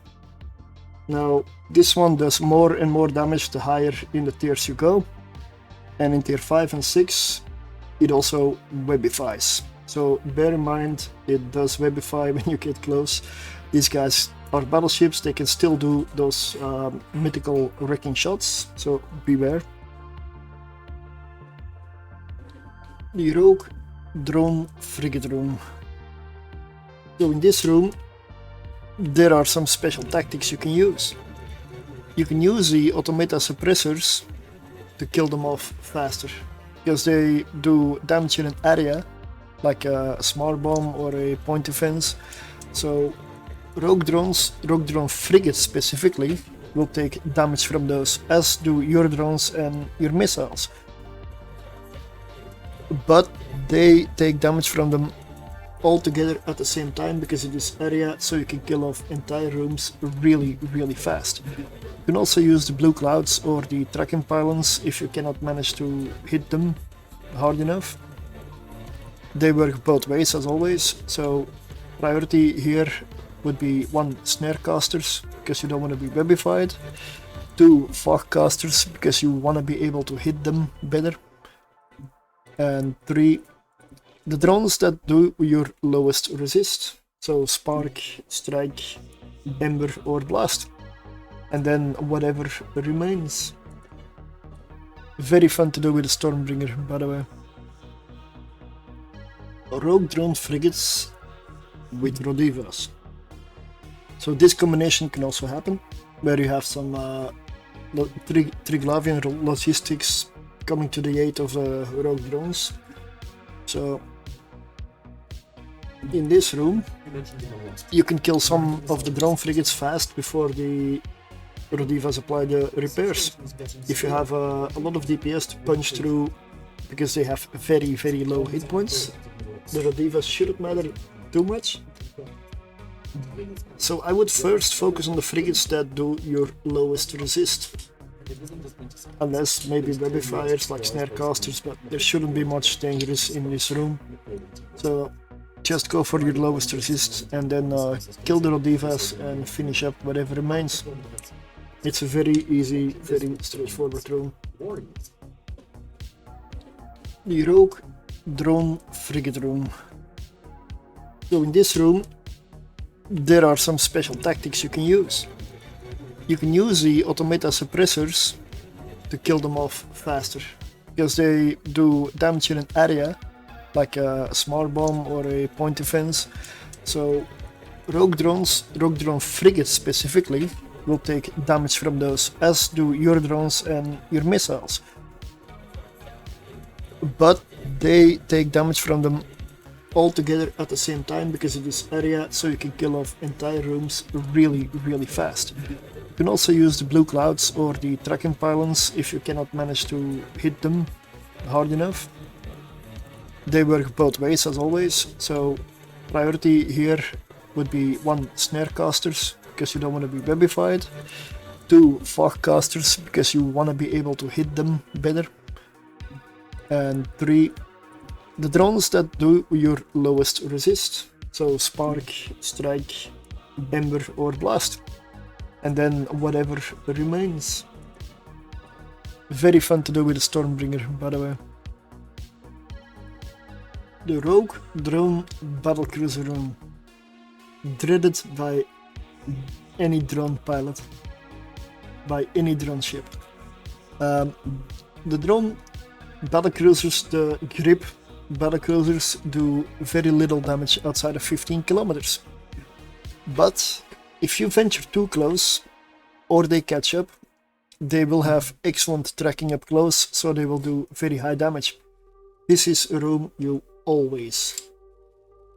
Now this one does more and more damage the higher in the tiers you go, and in tier 5 and 6 it also webifies. So bear in mind it does webify when you get close. These guys are battleships, they can still do those mythical wrecking shots, so beware. The Rogue Drone Frigate Room. So in this room there are some special tactics you can use. You can use the automata suppressors to kill them off faster, because they do damage in an area, like a smart bomb or a point defense. So rogue drone frigates specifically will take damage from those, as do your drones and your missiles. But they take damage from them all together at the same time because of this area, so you can kill off entire rooms really fast. You can also use the blue clouds or the tracking pylons if you cannot manage to hit them hard enough. They work both ways as always, so priority here would be 1 Snarecasters, because you don't want to be webified, 2 Fogcasters, because you want to be able to hit them better, and 3 the drones that do your lowest resist, so Spark, Strike, Ember or Blast, and then whatever remains. Very fun to do with the Stormbringer, by the way. Rogue drone frigates with Rodivas. So this combination can also happen, where you have some Triglavian logistics coming to the aid of rogue drones. So in this room you can kill some of the drone frigates fast before the Rodivas apply the repairs. If you have a lot of DPS to punch through because they have very low hit points, the Rodivas shouldn't matter too much. So I would first focus on the frigates that do your lowest resist. Unless maybe webifiers like snarecasters, but there shouldn't be much dangerous in this room. So just go for your lowest resist and then kill the Rodivas and finish up whatever remains. It's a very easy, very straightforward room. The Rogue Drone Frigate room. So in this room there are some special tactics you can use. You can use the automata suppressors to kill them off faster, because they do damage in an area, like a smart bomb or a point defense. So rogue drone frigates specifically will take damage from those, as do your drones and your missiles. But they take damage from them all together at the same time because of this area, so you can kill off entire rooms really fast. You can also use the blue clouds or the tracking pylons if you cannot manage to hit them hard enough. They work both ways as always, so priority here would be 1. Snarecasters, because you don't want to be webified, 2. Fogcasters, because you want to be able to hit them better, and 3. The drones that do your lowest resist, so Spark, Strike, Ember or Blast, and then whatever remains. Very fun to do with the Stormbringer, by the way. The Rogue Drone Battlecruiser room, dreaded by any drone pilot, by any drone ship. The drone battlecruisers, the grip battlecruisers, do very little damage outside of 15 kilometers. But if you venture too close, or they catch up, they will have excellent tracking up close, so they will do very high damage. This is a room you always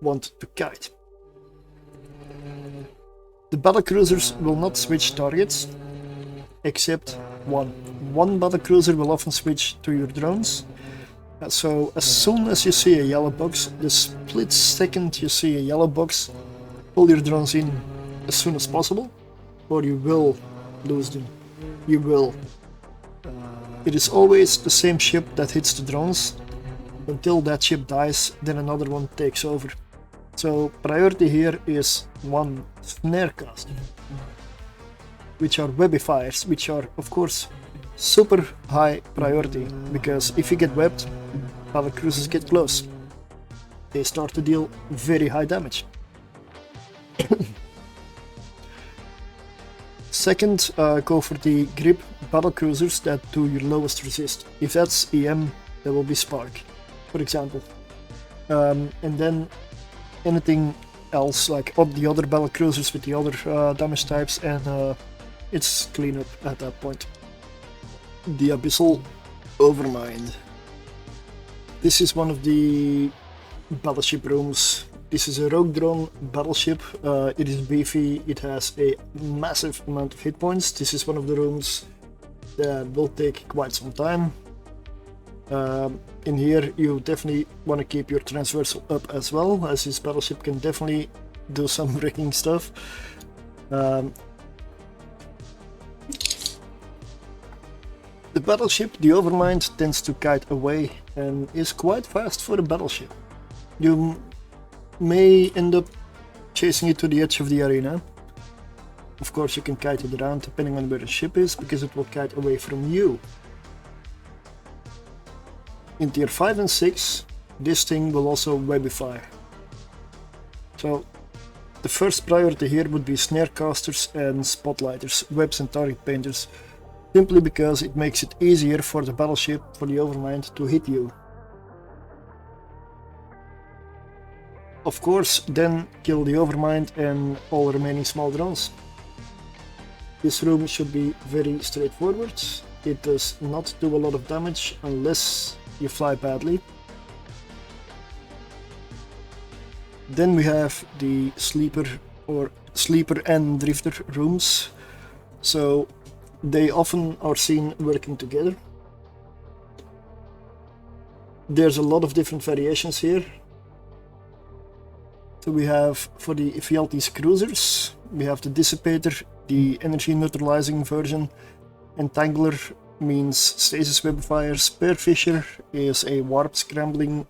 want to kite. The battlecruisers will not switch targets, except one. One battlecruiser will often switch to your drones. So as soon as you see a yellow box, the split second you see a yellow box, pull your drones in as soon as possible, or you will lose them. You will. It is always the same ship that hits the drones. Until that ship dies, then another one takes over. So priority here is 1. Snarecaster, which are webifiers, which are of course super high priority, because if you get webbed, battlecruisers get close. They start to deal very high damage. Second, go for the grip battlecruisers that do your lowest resist. If that's EM, that will be Spark, for example. And then anything else, like the other battlecruisers with the other damage types, and it's clean up at that point. The Abyssal Overmind. This is one of the battleship rooms. This is a rogue drone battleship. It is beefy, it has a massive amount of hit points. This is one of the rooms that will take quite some time. In here you definitely want to keep your transversal up as well, as this battleship can definitely do some wrecking stuff. The battleship, the Overmind, tends to kite away and is quite fast for a battleship. You may end up chasing it to the edge of the arena. Of course you can kite it around depending on where the ship is, because it will kite away from you. In tier 5 and 6, this thing will also webify. So the first priority here would be snarecasters and spotlighters, webs and target painters, simply because it makes it easier for the battleship, for the Overmind, to hit you. Of course, then kill the Overmind and all remaining small drones. This room should be very straightforward. It does not do a lot of damage unless you fly badly. Then we have the sleeper and drifter rooms. So they often are seen working together. There's a lot of different variations here. So we have, for the Ephialtes cruisers, we have the Dissipator, the energy neutralizing version. Entangler means stasis webifier. Spearfisher is a warp scrambling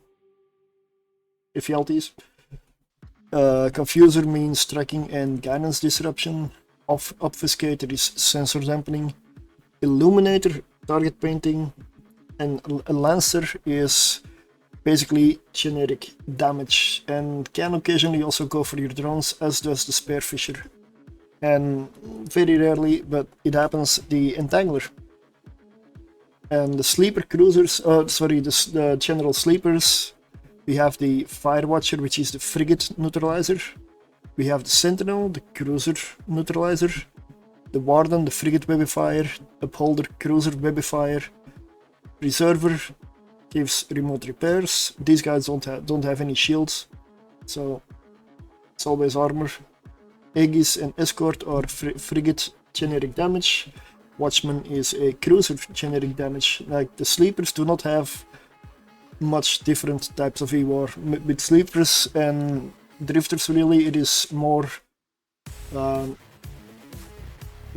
Ephialtes. Confuser means tracking and guidance disruption. Obfuscator is sensor dampening. Illuminator, target painting. And a Lancer is basically generic damage and can occasionally also go for your drones, as does the Spearfisher. And very rarely, but it happens, the Entangler. And the sleeper cruisers, the general sleepers, we have the Firewatcher, which is the frigate neutralizer. We have the Sentinel, the cruiser neutralizer. The Warden, the frigate webifier. Upholder, cruiser webifier. Preserver gives remote repairs. These guys don't have any shields, so it's always armor. Aegis and Escort are frigate generic damage. Watchman is a cruiser generic damage. Like, the sleepers do not have much different types of E-War. With sleepers and drifters, really, it is more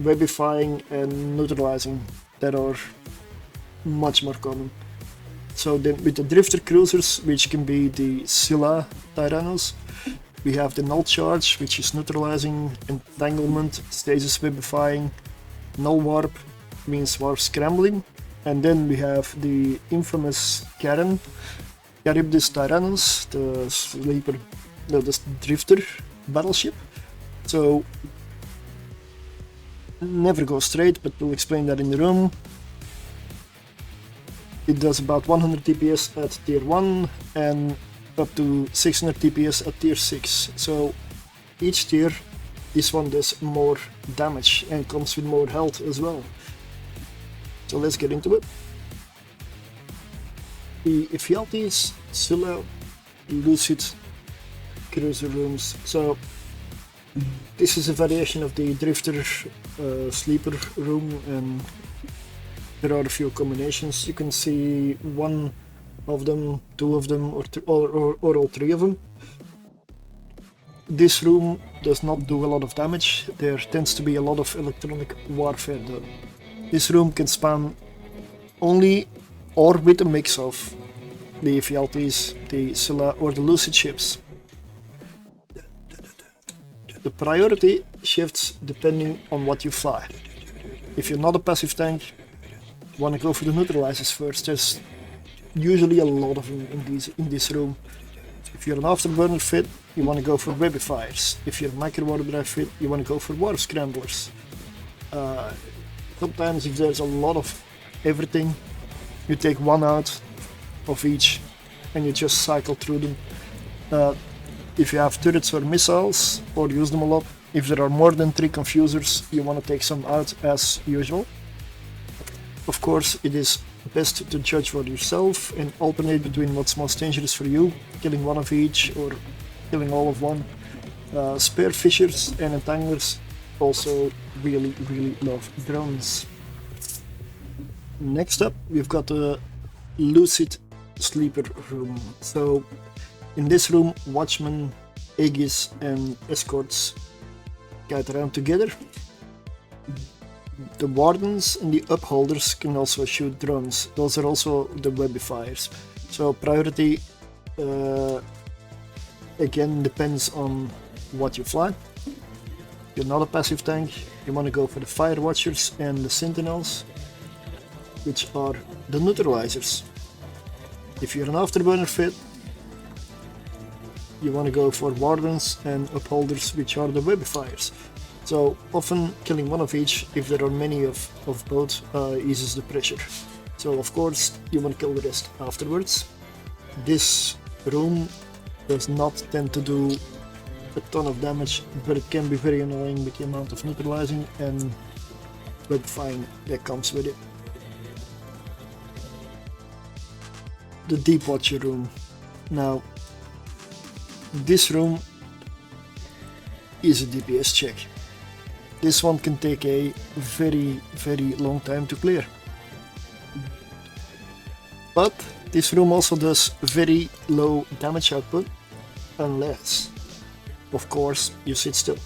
webifying and neutralizing that are much more common. So then with the drifter cruisers, which can be the Scylla Tyrannos, we have the null charge, which is neutralizing, entanglement, stasis webifying. Null warp means warp scrambling. And then we have the infamous Charybdis Tyrannos, the sleeper, the drifter battleship. So never go straight, but we'll explain that in the room. It does about 100 DPS at tier 1 and up to 600 DPS at tier 6. So each tier, this one does more damage and comes with more health as well. So let's get into it. The Ephialtes, Scylla, Lucid cruiser rooms. So this is a variation of the drifter sleeper room, and there are a few combinations. You can see one of them, two of them, or all three of them. This room does not do a lot of damage. There tends to be a lot of electronic warfare though. This room can span only or with a mix of the Ephialtes, the Scylla, or the Lucid ships. The priority shifts depending on what you fly. If you're not a passive tank, you want to go for the neutralizers first. There's usually a lot of them in this room. If you're an afterburner fit, you want to go for webifiers. If you're a micro water drive fit, you want to go for warp scramblers. Sometimes if there's a lot of everything, you take one out of each and you just cycle through them. If you have turrets or missiles, or use them a lot, if there are more than 3 confusers, you want to take some out as usual. Of course, it is best to judge for yourself and alternate between what's most dangerous for you, killing one of each or killing all of one. Spearfishers and entanglers also really love drones. Next up, we've got the Lucid sleeper room. So in this room, Watchmen, Aegis and Escorts guide around together. The Wardens and the Upholders can also shoot drones. Those are also the webifiers. So priority again depends on what you fly. If you're not a passive tank, you want to go for the Fire Watchers and the Sentinels, which are the neutralizers. If you're an afterburner fit, you want to go for Wardens and Upholders, which are the webifiers. So often killing one of each, if there are many of both, eases the pressure. So of course you want to kill the rest afterwards. This room does not tend to do a ton of damage, but it can be very annoying with the amount of neutralizing and webifying that comes with it. The Deep Watcher room. Now, this room is a DPS check. This one can take a very long time to clear. But this room also does very low damage output, unless, of course, you sit still.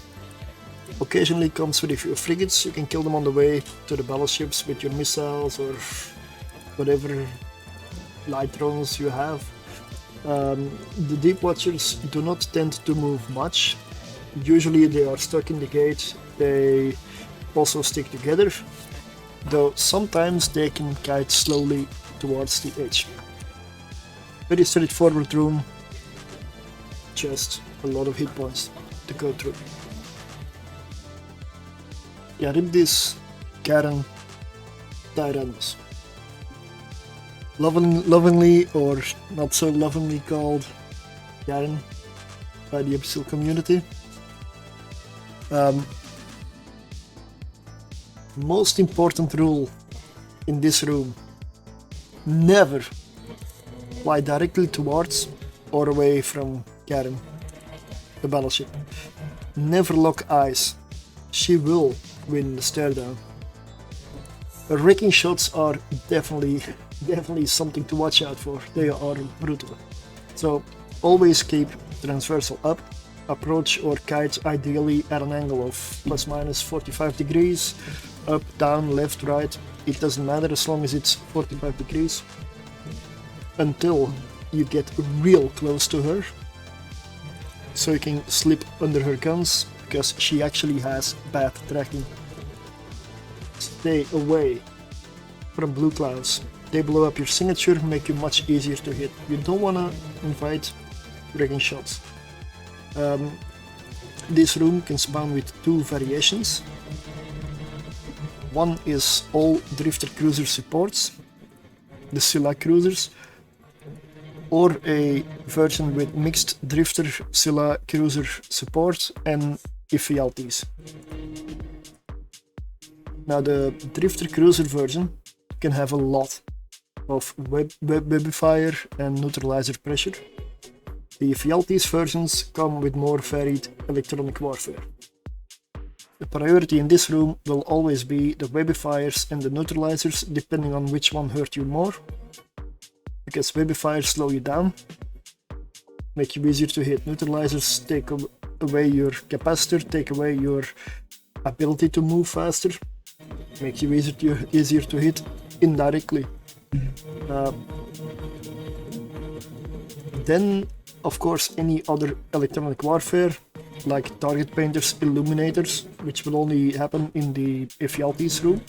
Occasionally comes with a few frigates, you can kill them on the way to the battleships with your missiles or whatever light drones you have. The Deep Watchers do not tend to move much. Usually they are stuck in the gate, they also stick together, though sometimes they can kite slowly towards the edge. Very straightforward room, just a lot of hit points to go through. Yeah, rip this Karen Tyrannus. Lovingly or not so lovingly called Karen by the Abyssal community. Most important rule in this room: never fly directly towards or away from Karen, the battleship. Never lock eyes. She will win the stare down. Wrecking shots are definitely something to watch out for. They are brutal. So always keep transversal up. Approach or kite ideally at an angle of ±45 degrees. Up, down, left, right. It doesn't matter as long as it's 45 degrees. Until you get real close to her. So you can slip under her guns, because she actually has bad tracking. Stay away from blue clouds. They blow up your signature, make you much easier to hit. You don't want to invite wrecking shots. This room can spawn with two variations. One is all drifter cruiser supports, the Scylla cruisers, or a version with mixed drifter Scylla cruiser support and effialties. Now the drifter cruiser version can have a lot of webifier and neutralizer pressure. The effialties versions come with more varied electronic warfare. The priority in this room will always be the webifiers and the neutralizers, depending on which one hurt you more. Because webifiers slow you down, make you easier to hit. Neutralizers take away your capacitor, take away your ability to move faster, make you easier to hit indirectly. Then, of course, any other electronic warfare, like target painters, illuminators, which will only happen in the effialties room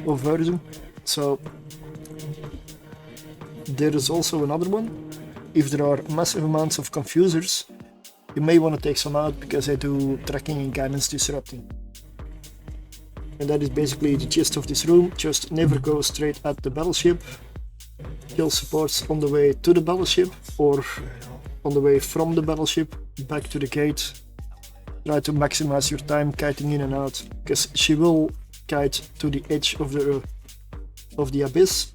or version. So there is also another one. If there are massive amounts of confusers, you may want to take some out because they do tracking and guidance disrupting. And that is basically the gist of this room. Just never go straight at the battleship. Kill supports on the way to the battleship or on the way from the battleship back to the gate. Try to maximize your time kiting in and out, because she will kite to the edge of the abyss,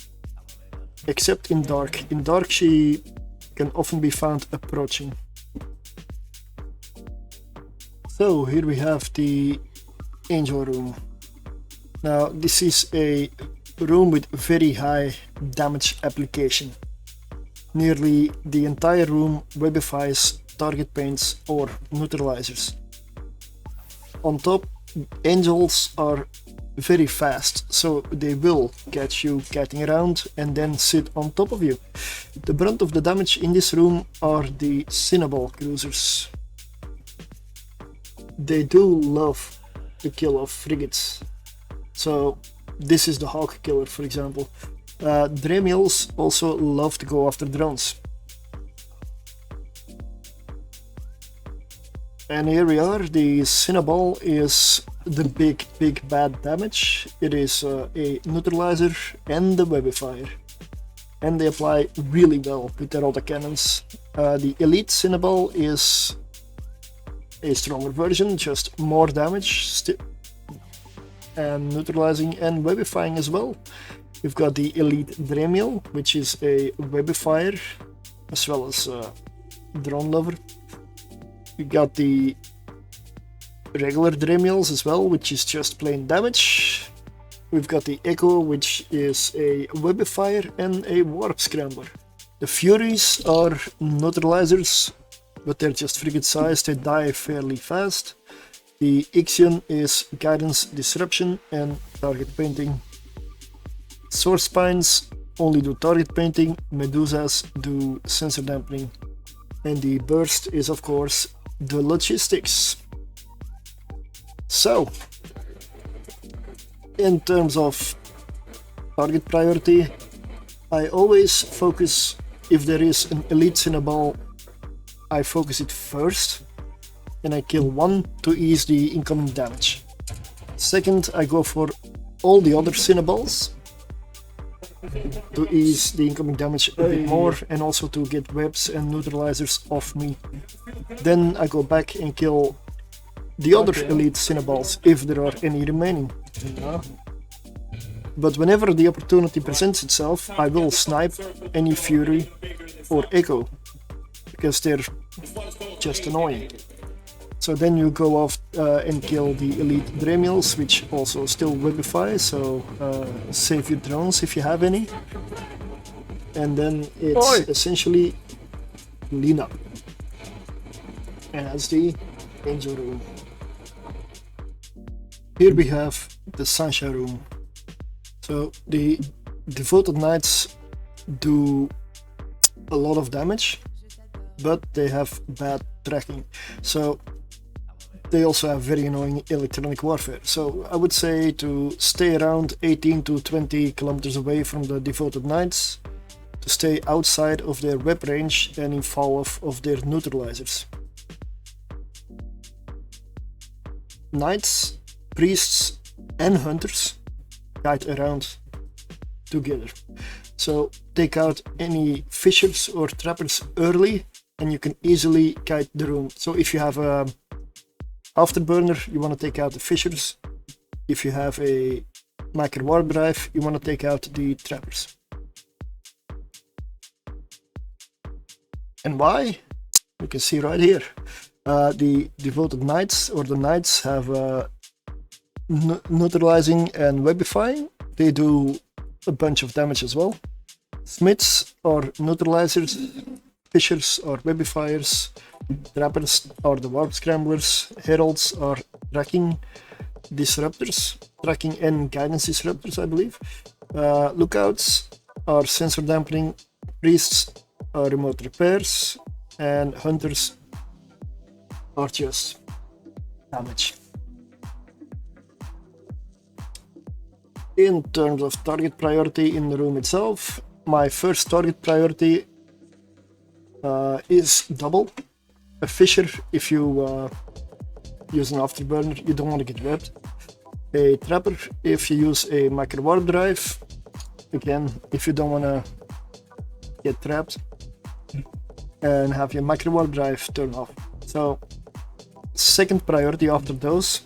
except in dark. In dark she can often be found approaching. So here we have the Angel room. Now this is a room with very high damage application. Nearly the entire room webifies, target paints or neutralizers. On top, angels are very fast, so they will catch you kiting around and then sit on top of you. The brunt of the damage in this room are the Cinnaball cruisers. They do love the kill of frigates. So this is the Hawk killer, for example. Dremels also love to go after drones. And here we are. The Cinnaball is the big bad damage. It is a neutralizer and a webifier, and they apply really well with their autocannons. The Elite Cinnaball is a stronger version, just more damage. and neutralizing and webifying as well. We've got the Elite Dremiel, which is a webifier as well as a drone lover. We got the regular Dremiels as well, which is just plain damage. We've got the Echo, which is a webifier and a warp scrambler. The Furies are neutralizers, but they're just frigate size, they die fairly fast. The Ixion is guidance, disruption and target painting. Sword Spines only do target painting, Medusas do sensor dampening. And the Burst is of course the logistics. So, in terms of target priority, I always focus, if there is an elite Cinnaball, I focus it first and I kill one to ease the incoming damage. Second, I go for all the other Cinnaballs to ease the incoming damage a bit more and also to get webs and neutralizers off me. Then I go back and kill the other elite Cinnaballs if there are any remaining. But whenever the opportunity presents itself, I will snipe any Fury or Echo because they're just annoying. So then you go off and kill the Elite Dremiels, which also still webify, so save your drones if you have any. And then it's essentially lean up. And that's the Angel Room. Here we have the Sunshine Room. So the Devoted Knights do a lot of damage, but they have bad tracking. So they also have very annoying electronic warfare. So I would say to stay around 18 to 20 kilometers away from the Devoted Knights, to stay outside of their web range and in fall off of their neutralizers. Knights, priests and hunters guide around together. So take out any fishers or trappers early and you can easily guide the room. So if you have a afterburner, you want to take out the fishers. If you have a micro warp drive, you want to take out the trappers. And why? You can see right here. The Devoted Knights or the Knights have neutralizing and webifying. They do a bunch of damage as well. Smiths are neutralizers, fishers are webifiers, trappers are the warp scramblers, heralds are tracking disruptors, tracking and guidance disruptors, I believe. Lookouts are sensor dampening, priests are remote repairs, and hunters are just damage. In terms of target priority in the room itself, my first target priority is double. A fisher, if you use an afterburner, you don't want to get webbed. A trapper, if you use a micro warp drive, again, if you don't want to get trapped, and have your micro warp drive turn off. So, second priority after those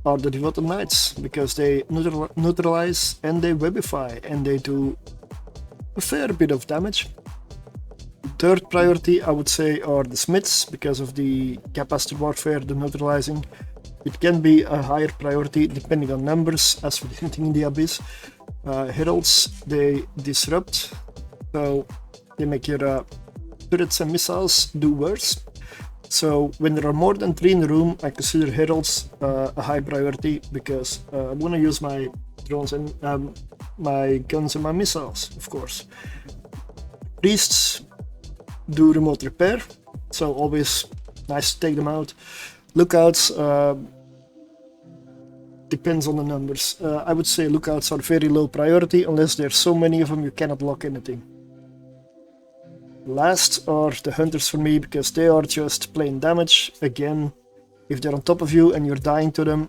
are the Devoted Knights, because they neutralize and they webify and they do a fair bit of damage. Third priority I would say are the Smiths, because of the capacitor warfare, the neutralizing. It can be a higher priority depending on numbers, as with hunting in the Abyss. Heralds, they disrupt, so they make your turrets and missiles do worse. So when there are more than 3 in the room, I consider Heralds a high priority, because I'm going to use my drones and my guns and my missiles, of course. Priests do remote repair, so always nice to take them out. Lookouts, depends on the numbers. I would say lookouts are very low priority, unless there's so many of them you cannot lock anything. Last are the hunters for me, because they are just plain damage. Again, if they're on top of you and you're dying to them,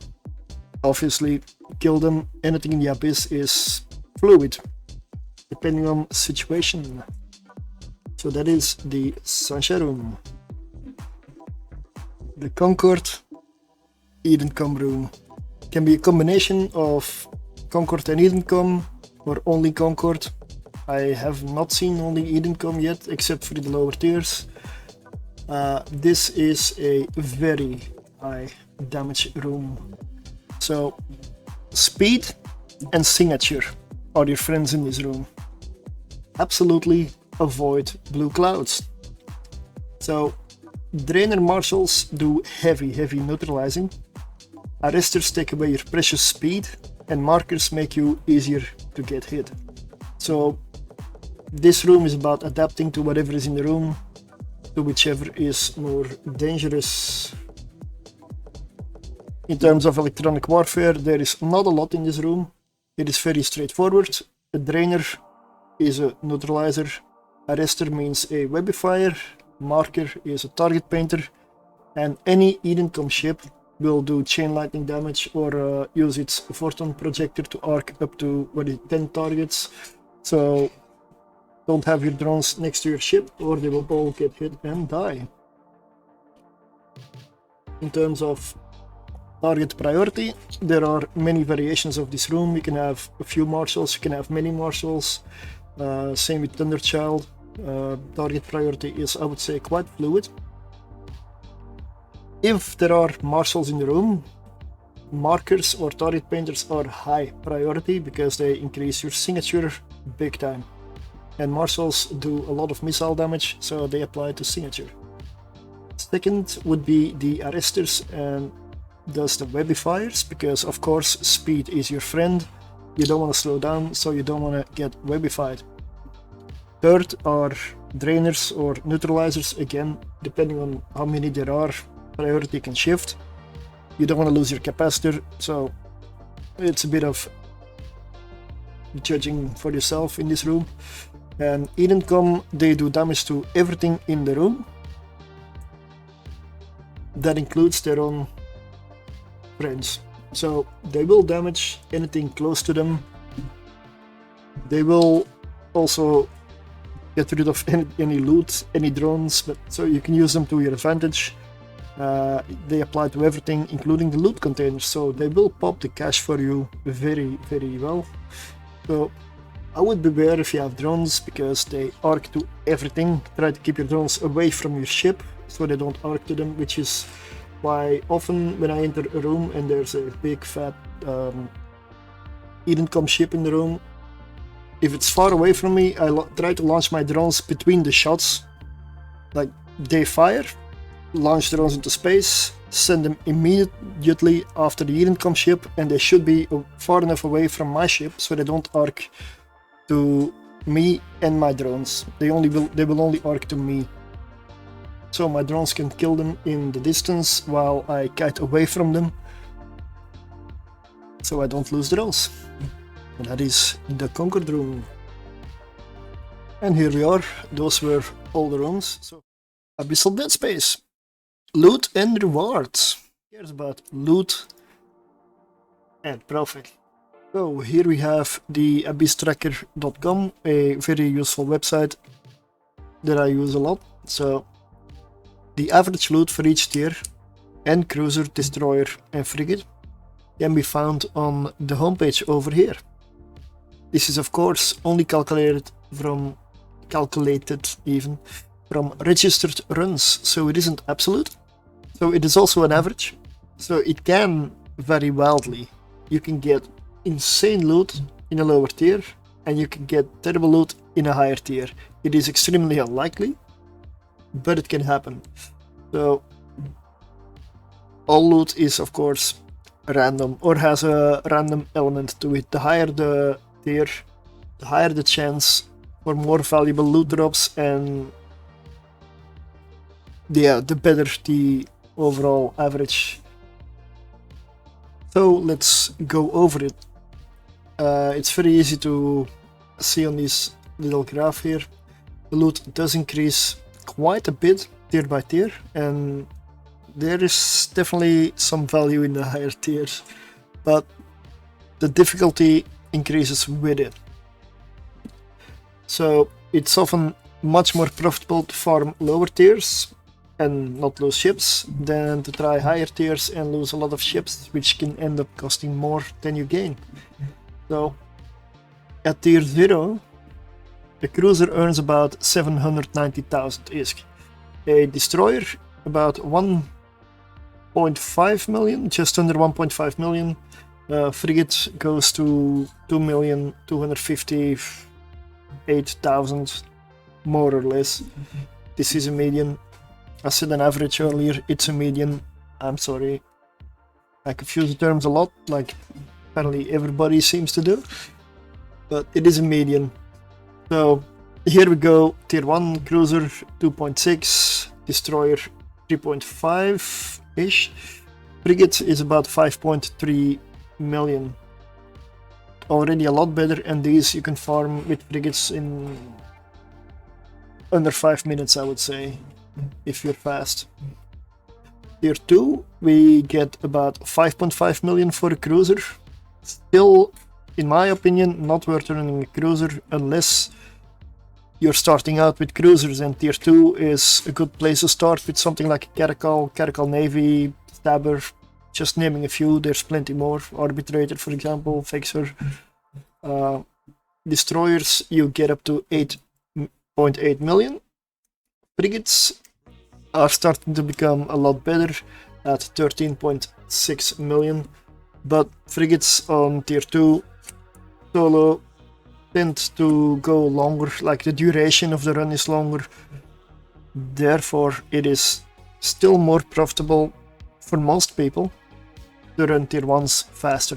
obviously kill them. Anything in the Abyss is fluid, depending on situation. So that is the Sunshine Room. The Concord Eden Come Room. Can be a combination of Concord and Edencom, or only Concord. I have not seen only Edencom yet, except for the lower tiers. This is a very high damage room. So speed and signature are your friends in this room. Absolutely avoid blue clouds. So Drainer Marshals do heavy neutralizing. Arresters take away your precious speed, and markers make you easier to get hit. So this room is about adapting to whatever is in the room, to whichever is more dangerous. In terms of electronic warfare, there is not a lot in this room. It is very straightforward. A Drainer is a neutralizer, Arrester means a webifier, Marker is a target painter, and any Edencom ship will do chain lightning damage or use its photon projector to arc up to 10 targets. So don't have your drones next to your ship or they will all get hit and die. In terms of target priority, there are many variations of this room. You can have a few marshals, you can have many marshals. Same with Thunderchild. Target priority is, I would say, quite fluid. If there are marshals in the room, markers or target painters are high priority because they increase your signature big time. And marshals do a lot of missile damage, so they apply to signature. Second would be the Arresters and thus the webifiers, because of course speed is your friend. You don't want to slow down, so you don't want to get webified. Third are Drainers or neutralizers, again, depending on how many there are, priority can shift. You don't want to lose your capacitor, so it's a bit of judging for yourself in this room. And Edencom, they do damage to everything in the room. That includes their own friends. So they will damage anything close to them. They will also get rid of any loot, any drones, but so you can use them to your advantage. They apply to everything, including the loot containers, so they will pop the cash for you very, very well. So I would beware if you have drones, because they arc to everything. Try to keep your drones away from your ship, so they don't arc to them, which is why often when I enter a room and there's a big fat Edencom ship in the room, if it's far away from me, I try to launch my drones between the shots. Like, they fire, launch drones into space, send them immediately after the Edencom ship, and they should be far enough away from my ship so they don't arc to me and my drones. They will only arc to me. So my drones can kill them in the distance while I kite away from them, so I don't lose drones. And that is the Concord room. And here we are. Those were all the rooms. So Abyssal Deadspace. Loot and rewards. Who cares about loot and profit? So here we have the abysstracker.com, a very useful website that I use a lot. So the average loot for each tier and cruiser, destroyer and frigate can be found on the homepage over here. This is of course only calculated from registered runs, so it isn't absolute. So it is also an average, so it can vary wildly. You can get insane loot in a lower tier, and you can get terrible loot in a higher tier. It is extremely unlikely, but it can happen. So all loot is of course random, or has a random element to it. The higher the tier, the higher the chance for more valuable loot drops, and yeah, the better the overall average. So let's go over it. It's very easy to see on this little graph here. The loot does increase quite a bit tier by tier, and there is definitely some value in the higher tiers, but the difficulty increases with it. So it's often much more profitable to farm lower tiers and not lose ships than to try higher tiers and lose a lot of ships, which can end up costing more than you gain. So at tier 0, the cruiser earns about 790,000 ISK. A destroyer about 1.5 million, just under 1.5 million. Frigate goes to 2,258,000, more or less. This is a median. I said an average earlier, it's a median. I'm sorry, I confuse the terms a lot, like apparently everybody seems to do, but it is a median. So here we go, tier 1 cruiser 2.6, destroyer 3.5-ish, frigate is about 5.3 million. Already a lot better, and these you can farm with frigates in under 5 minutes, I would say, if you're fast. Tier 2, we get about 5.5 million for a cruiser. Still, in my opinion, not worth running a cruiser unless you're starting out with cruisers, and tier 2 is a good place to start with something like a Caracal Navy, Stabber, just naming a few, there's plenty more. Arbitrator, for example, Fixer. Destroyers, you get up to 8.8 million. Frigates are starting to become a lot better at 13.6 million, but frigates on tier 2 solo tend to go longer, like the duration of the run is longer, therefore it is still more profitable for most people to run tier 1s faster.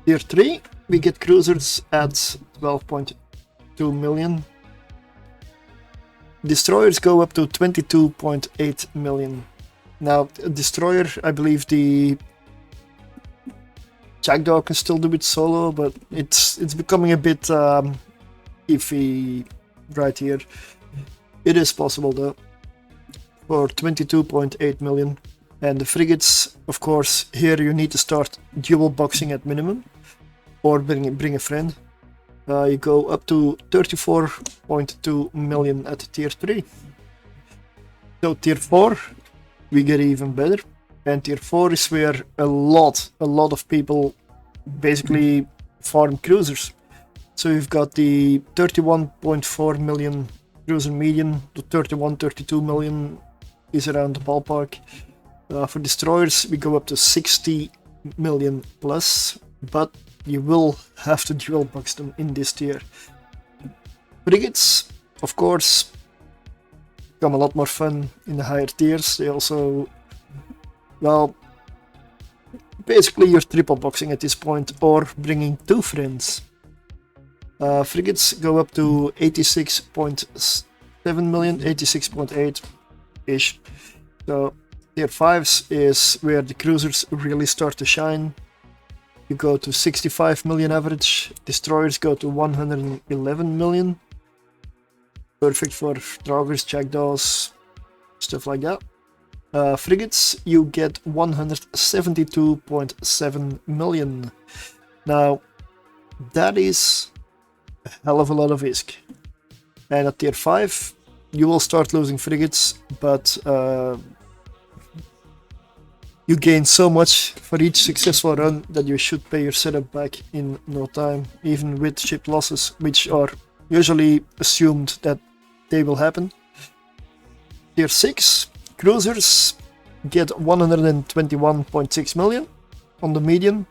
Tier 3, we get cruisers at 12.2 million. Destroyers go up to 22.8 million. Now, a destroyer, I believe the Jackdaw can still do it solo, but it's becoming a bit iffy right here. It is possible though, for 22.8 million. And the frigates, of course, here you need to start dual boxing at minimum, or bring a friend. You go up to 34.2 million at tier 3. So tier 4, we get even better. And tier 4 is where a lot of people basically farm cruisers. So you've got the 31.4 million cruiser median, to 32 million is around the ballpark. For destroyers, we go up to 60 million plus, but you will have to dual box them in this tier. Frigates, of course, become a lot more fun in the higher tiers. They also, well, basically you're triple boxing at this point, or bringing 2 friends. Frigates go up to 86.7 million, 86.8-ish. So tier 5s is where the cruisers really start to shine. You go to 65 million average, destroyers go to 111 million. Perfect for draugrs, jackdaws, stuff like that. Frigates, you get 172.7 million. Now, that is a hell of a lot of ISK. And at tier 5, you will start losing frigates, but you gain so much for each successful run that you should pay your setup back in no time, even with ship losses, which are usually assumed that they will happen. Tier 6, cruisers get 121.6 million on the median.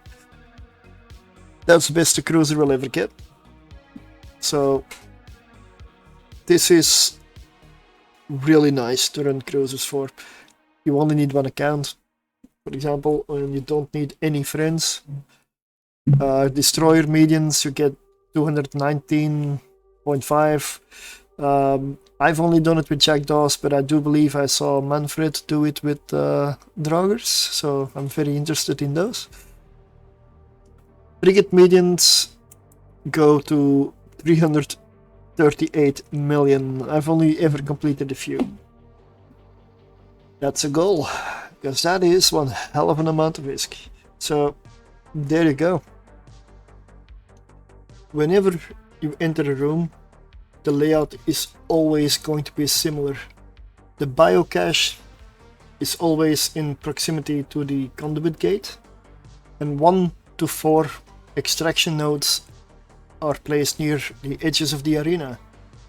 That's the best a cruiser will ever get. So this is really nice to run cruisers for. You only need one account, for example, and you don't need any friends. Destroyer medians, you get 219.5. I've only done it with jackdaws, but I do believe I saw Manfred do it with draugrs, so I'm very interested in those. Frigate medians go to 338 million. I've only ever completed a few. That's a goal, because that is one hell of an amount of risk. So there you go. Whenever you enter a room, the layout is always going to be similar. The biocache is always in proximity to the conduit gate, and 1 to 4 extraction nodes are placed near the edges of the arena.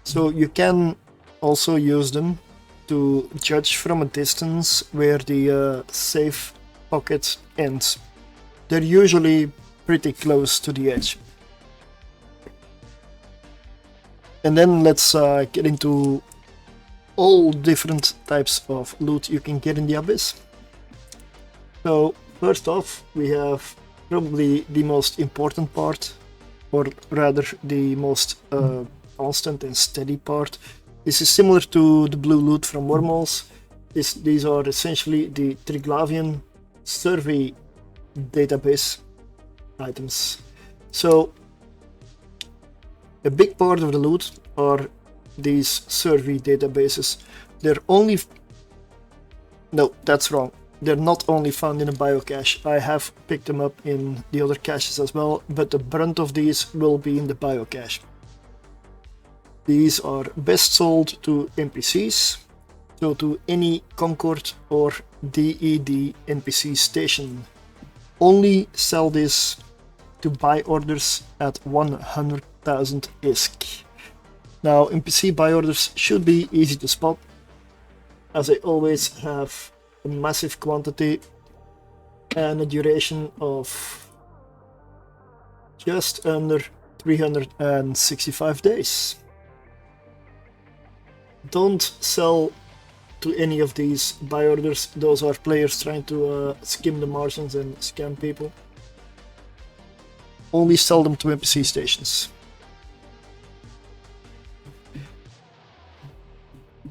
So you can also use them to judge from a distance where the safe pocket ends. They're usually pretty close to the edge. And then let's get into all different types of loot you can get in the Abyss. So first off, we have probably the most important part, or rather the most constant and steady part. This is similar to the blue loot from Wormholes. These are essentially the Triglavian survey database items. So a big part of the loot are these survey databases. They're only... No, that's wrong. They're not only found in a biocache. I have picked them up in the other caches as well, but the brunt of these will be in the biocache. These are best sold to NPCs, so to any Concord or DED NPC station. Only sell this to buy orders at 100,000 ISK. Now, NPC buy orders should be easy to spot, as they always have a massive quantity and a duration of just under 365 days. Don't sell to any of these buy orders. Those are players trying to skim the margins and scam people. Only sell them to NPC stations.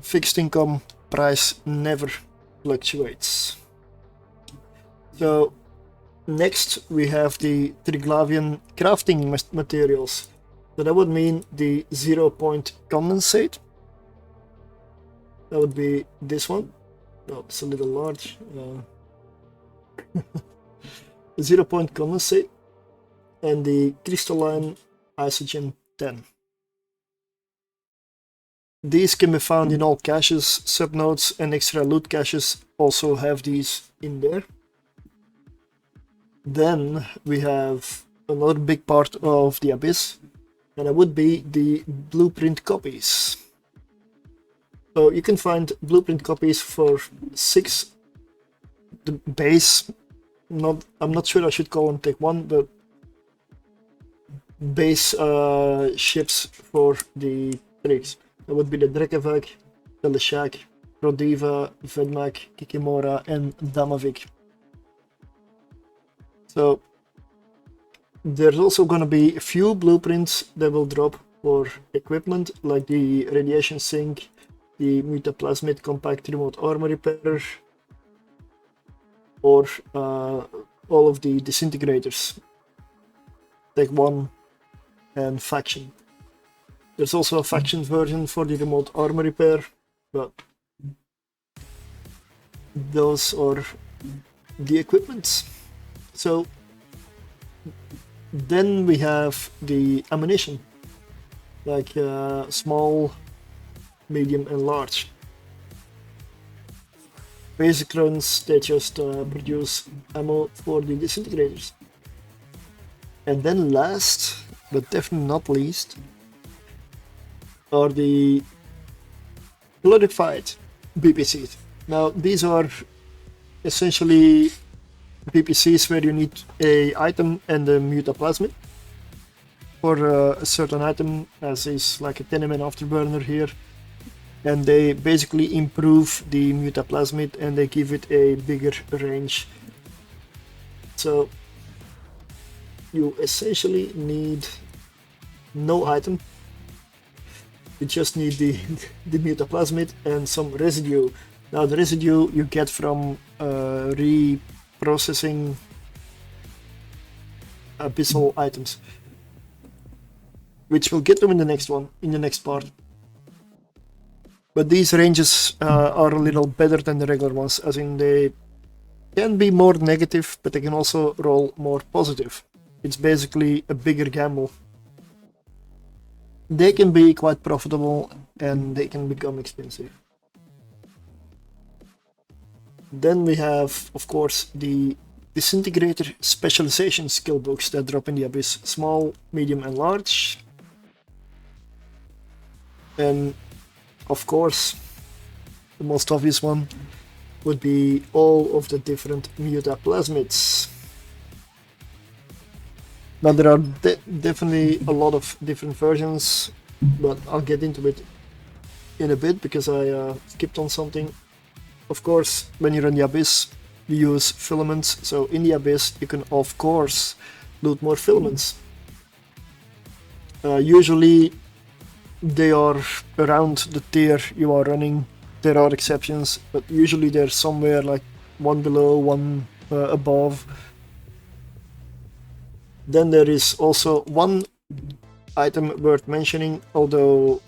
Fixed income price never fluctuates. So next we have the Triglavian crafting materials. So that would mean the 0-point condensate. That would be this one. Oh, it's a little large. 0-point condensate and the crystalline isogen 10. These can be found in all caches. Subnodes and extra loot caches also have these in there. Then we have another big part of the Abyss, and that would be the blueprint copies. So you can find blueprint copies for 6 the base. I'm not sure I should call them Tech 1, but base ships for the trigs. That would be the Drekavac, Teleshak, Rodiva, Vedmak, Kikimora, and Damavik. So there's also going to be a few blueprints that will drop for equipment, like the radiation sink, the Mutaplasmid compact remote armor repairer, or all of the disintegrators, Tech 1 and Faction. There's also a Faction version for the remote armor repair, but those are the equipments. So then we have the ammunition, like small, medium and large. Basic runs, they just produce ammo for the disintegrators. And then last, but definitely not least, are the glorified BPCs. Now these are essentially BPCs where you need a item and a mutaplasmid for a certain item, as is like a tenement afterburner here, and they basically improve the mutaplasmid and they give it a bigger range. So you essentially need no item. You just need the mutaplasmid and some residue. Now the residue you get from reprocessing abyssal items, which we'll get to in the next one, in the next part. But these ranges are a little better than the regular ones, as in they can be more negative, but they can also roll more positive. It's basically a bigger gamble. They can be quite profitable and they can become expensive. Then we have, of course, the Disintegrator specialization skill books that drop in the Abyss, small, medium and large. And of course, the most obvious one would be all of the different mutaplasmids. Now there are definitely a lot of different versions, but I'll get into it in a bit because I skipped on something. Of course, when you're in the Abyss, you use filaments, so in the Abyss you can of course loot more filaments. Usually they are around the tier you are running. There are exceptions, but usually they're somewhere like one below, one above. Then there is also one item worth mentioning, although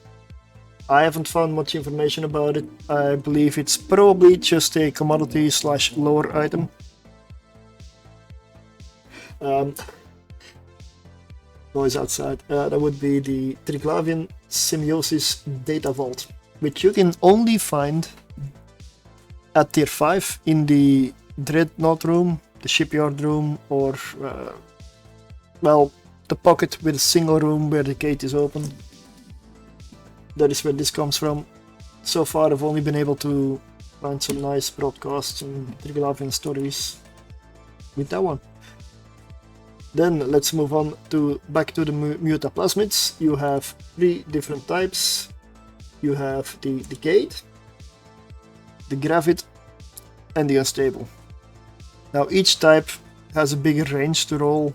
I haven't found much information about it. I believe it's probably just a commodity / lower item. Noise outside. That would be the Triglavian Semiosis Data Vault, which you can only find at tier 5 in the Dreadnought room, the Shipyard room, or well, the pocket with a single room where the gate is open. That is where this comes from. So far I've only been able to find some nice broadcasts and Triglavian stories with that one. Then let's move on to back to the mutaplasmids. You have 3 different types. You have the Decayed, the Gravid and the Unstable. Now each type has a bigger range to roll,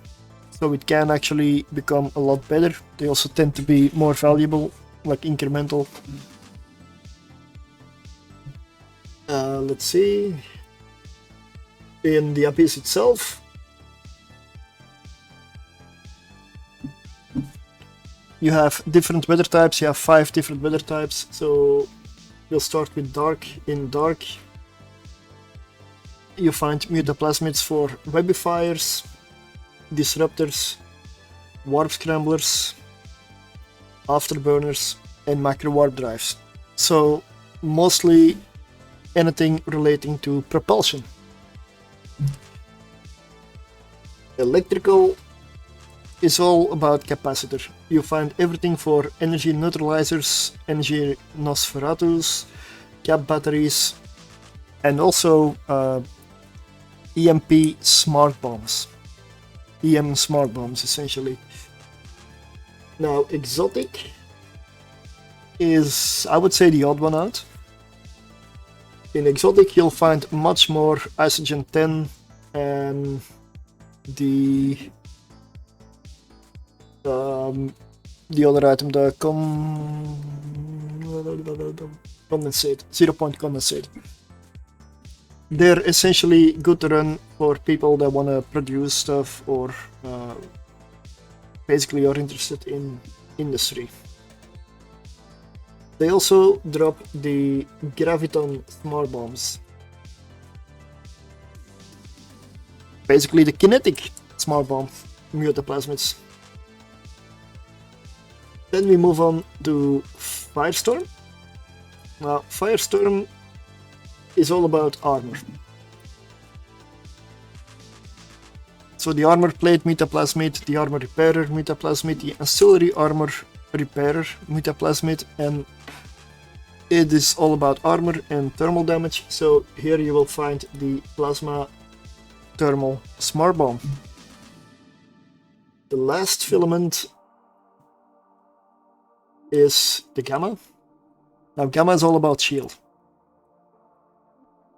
so it can actually become a lot better. They also tend to be more valuable, like incremental. Let's see. In the Abyss itself, you have different weather types. You have 5 different weather types. So we'll start with Dark. In Dark, you find mutaplasmids for webifiers, disruptors, warp scramblers, afterburners and macro warp drives. So mostly anything relating to propulsion. Electrical is all about capacitor. You find everything for energy neutralizers, energy Nosferatus, cap batteries, and also EMP smart bombs. EM smart bombs essentially. Now exotic is, I would say, the odd one out. In exotic you'll find much more Isogen 10 and the other item, the condensate, 0-point condensate. They're essentially good to run for people that want to produce stuff or basically are interested in industry. They also drop the Graviton smart bombs. Basically the kinetic smart bomb mutaplasmids. Then we move on to Firestorm. Now Firestorm is all about armor. So the armor plate mutaplasmid, the armor repairer mutaplasmid, the ancillary armor repairer mutaplasmid, and it is all about armor and thermal damage. So here you will find the plasma thermal smart bomb. The last filament is the gamma. Now gamma is all about shield.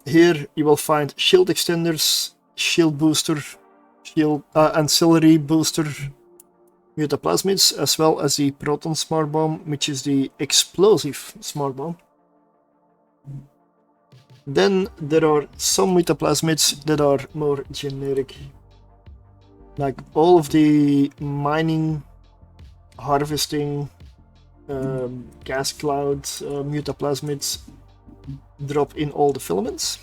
Here you will find shield extenders, shield booster, shield ancillary booster mutaplasmids, as well as the proton smart bomb, which is the explosive smart bomb. Then there are some mutaplasmids that are more generic, like all of the mining, harvesting, gas cloud mutaplasmids drop in all the filaments,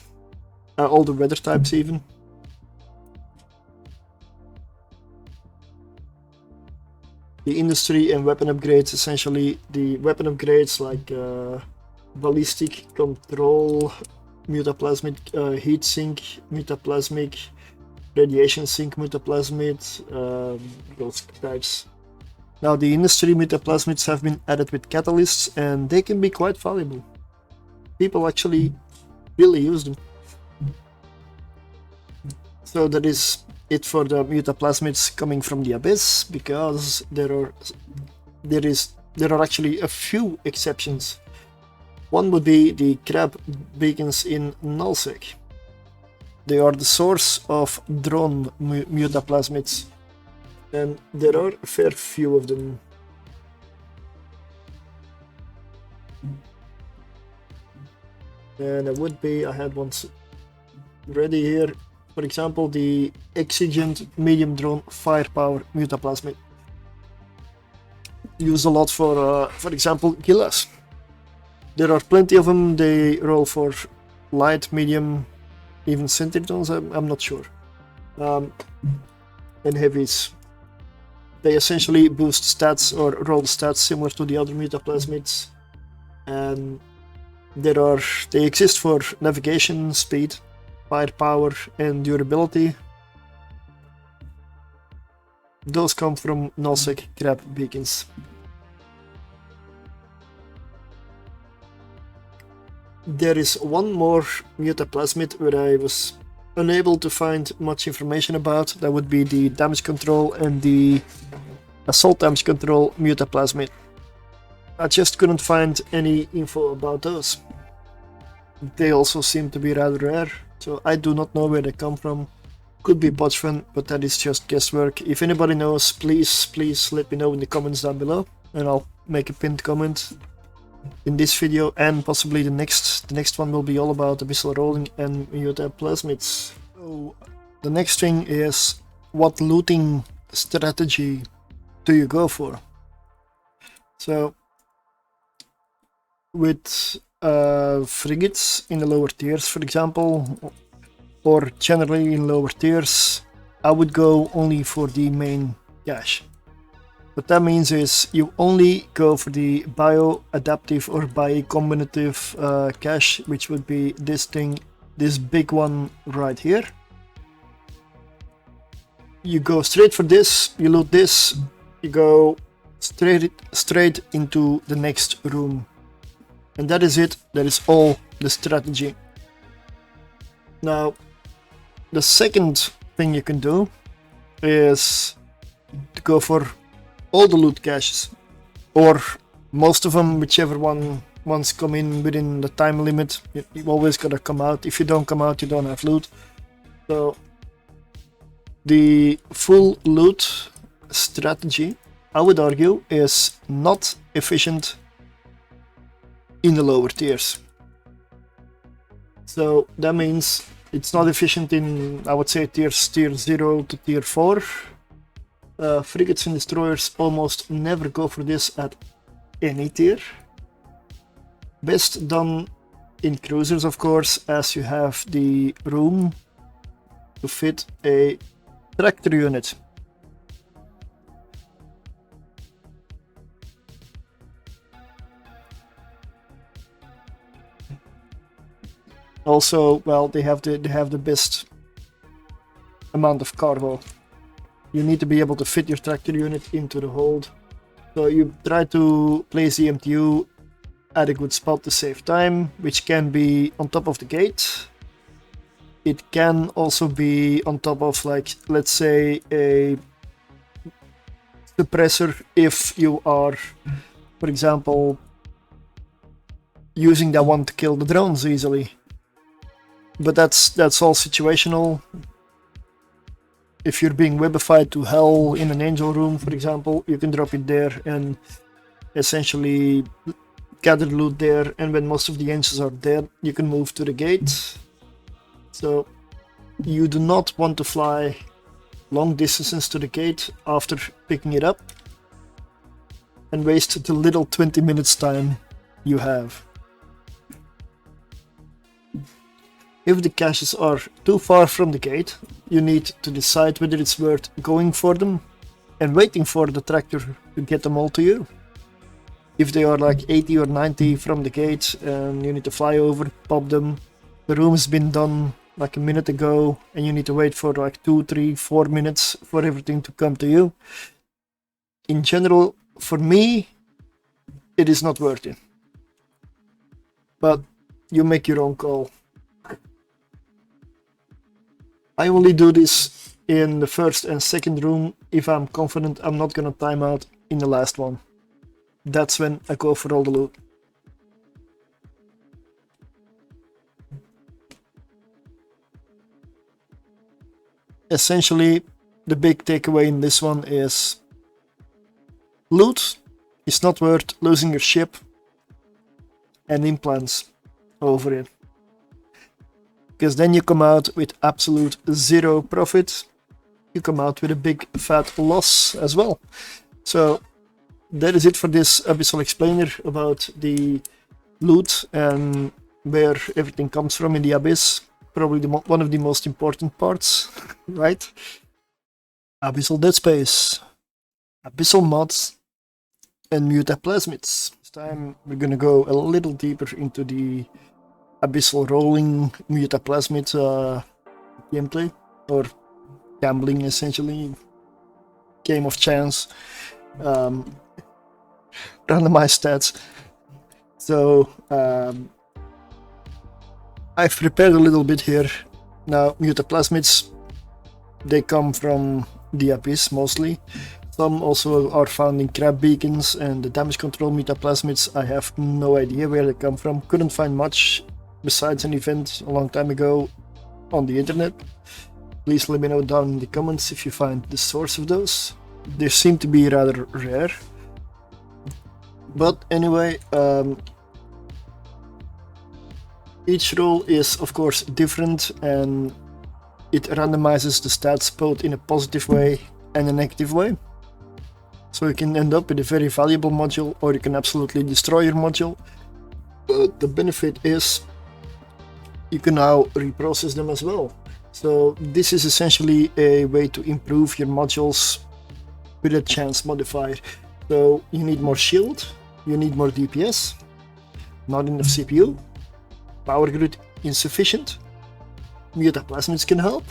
all the weather types even. The industry and weapon upgrades, essentially the weapon upgrades like ballistic control, mutaplasmid heat sink, mutaplasmic radiation sink, mutaplasmid, those types. Now the industry mutaplasmids have been added with catalysts and they can be quite valuable. People actually really use them. So that is it for the mutaplasmids coming from the Abyss, because there are actually a few exceptions. One would be the crab beacons in nullsec. They are the source of drone mutaplasmids, and there are a fair few of them. And I had one ready here. For example, the exigent medium drone firepower mutaplasmid. Used a lot for example, Gillas. There are plenty of them. They roll for light, medium, even sentry drones. I'm not sure. And heavies. They essentially boost stats or roll stats similar to the other mutaplasmids. And they exist for navigation, speed, firepower, and durability. Those come from nullsec crab beacons. There is one more mutaplasmid where I was unable to find much information about. That would be the damage control and the assault damage control mutaplasmid. I just couldn't find any info about those. They also seem to be rather rare, so I do not know where they come from. Could be botch fun, but that is just guesswork. If anybody knows, please let me know in the comments down below, and I'll make a pinned comment in this video, and possibly the next one will be all about abyssal rolling and mutaplasmids. So the next thing is, what looting strategy do you go for? So with frigates in the lower tiers, for example, or generally in lower tiers, I would go only for the main cache. What that means is you only go for the bio-adaptive or bio-combinative cache, which would be this thing, this big one right here. You go straight for this, you loot this, you go straight into the next room. And that is it, that is all the strategy. Now, the second thing you can do is to go for all the loot caches, or most of them, whichever ones come in within the time limit. You always gotta come out. If you don't come out, you don't have loot. So the full loot strategy, I would argue, is not efficient in the lower tiers. So that means it's not efficient in, I would say, tier 0 to tier 4. Frigates and destroyers almost never go for this at any tier. Best done in cruisers, of course, as you have the room to fit a tractor unit. Also, well, they have the best amount of cargo. You need to be able to fit your tractor unit into the hold. So you try to place the MTU at a good spot to save time, which can be on top of the gate. It can also be on top of, like, let's say, a suppressor if you are, for example, using that one to kill the drones easily. But that's all situational. If you're being webified to hell in an angel room, for example, you can drop it there and essentially gather loot there, and when most of the angels are dead, you can move to the gate. So you do not want to fly long distances to the gate after picking it up and waste the little 20 minutes time you have. If the caches are too far from the gate, you need to decide whether it's worth going for them and waiting for the tractor to get them all to you. If they are like 80 or 90 from the gate and you need to fly over, pop them, the room has been done like a minute ago and you need to wait for like 2, 3, 4 minutes for everything to come to you. In general, for me, it is not worth it. But you make your own call. I only do this in the first and second room if I'm confident I'm not gonna time out in the last one. That's when I go for all the loot. Essentially, the big takeaway in this one is loot is not worth losing your ship and implants over it. Because then you come out with absolute zero profit. You come out with a big fat loss as well. So that is it for this Abyssal Explainer about the loot and where everything comes from in the Abyss. Probably one of the most important parts, right? Abyssal Deadspace, Abyssal mods, and mutaplasmids. This time we're gonna go a little deeper into the Abyssal rolling mutaplasmid gameplay, or gambling essentially, game of chance, randomized stats. So I've prepared a little bit here. Now, mutaplasmids, they come from the Abyss mostly. Some also are found in crab beacons, and the damage control mutaplasmids, I have no idea where they come from. Couldn't find much besides an event a long time ago on the internet. Please let me know down in the comments if you find the source of those. They seem to be rather rare. But anyway, each roll is of course different, and it randomizes the stats both in a positive way and a negative way. So you can end up with a very valuable module, or you can absolutely destroy your module. But the benefit is you can now reprocess them as well. So this is essentially a way to improve your modules with a chance modifier. So you need more shield, you need more DPS, not enough CPU, power grid insufficient, mutaplasmids can help,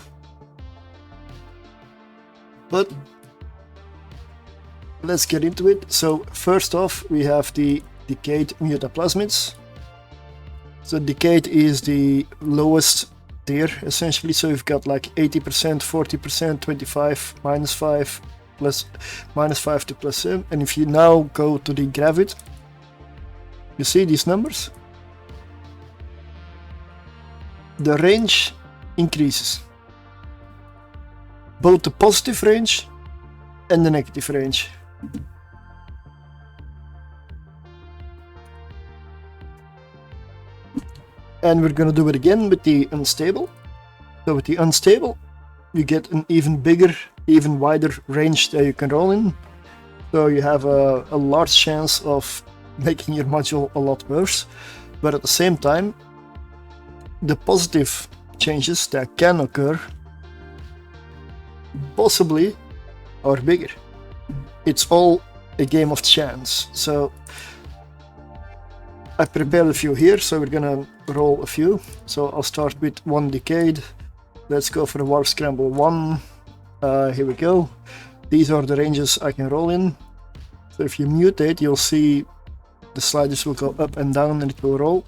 but let's get into it. So first off, we have the decayed mutaplasmids. So decayed is the lowest tier essentially, so you've got like 80%, 40%, 25, -5, plus -5 to +7, and if you now go to the gravid, you see these numbers? The range increases, both the positive range and the negative range. And we're gonna do it again with the unstable. So with the unstable, you get an even bigger, even wider range that you can roll in. So you have a large chance of making your module a lot worse. But at the same time, the positive changes that can occur possibly are bigger. It's all a game of chance. So I prepared a few here, so we're gonna roll a few. So I'll start with one decayed. Let's go for a warp scramble 1. Here we go. These are the ranges I can roll in. So if you mutate, you'll see the sliders will go up and down and it will roll.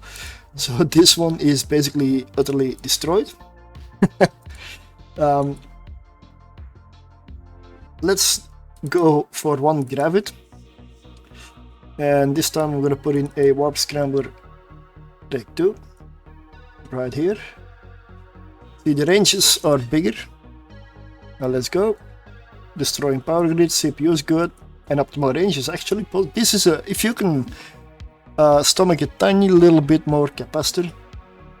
So this one is basically utterly destroyed. Let's go for one gravid. And this time I'm going to put in a warp scrambler deck 2 right here. See, the ranges are bigger. Now let's go. Destroying power grid, CPU is good, and optimal range is actually, this is if you can stomach a tiny little bit more capacitor,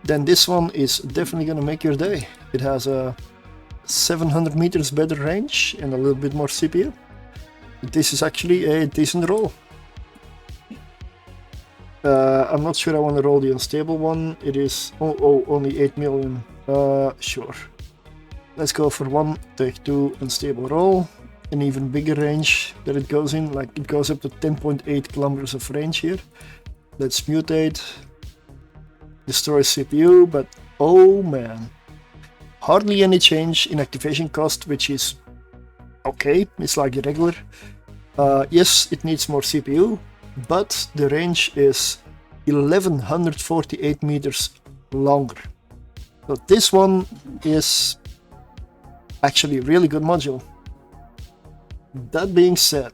then this one is definitely gonna make your day. It has a 700 meters better range and a little bit more CPU. This is actually a decent roll. I'm not sure I want to roll the unstable one. It is only 8 million. Sure. Let's go for one, take 2 unstable roll. An even bigger range that it goes in, like it goes up to 10.8 kilometers of range here. Let's mutate. Destroy CPU, but Oh man, hardly any change in activation cost, which is okay, it's like regular. Yes, it needs more CPU, but the range is 1148 meters longer. So this one is actually a really good module. That being said,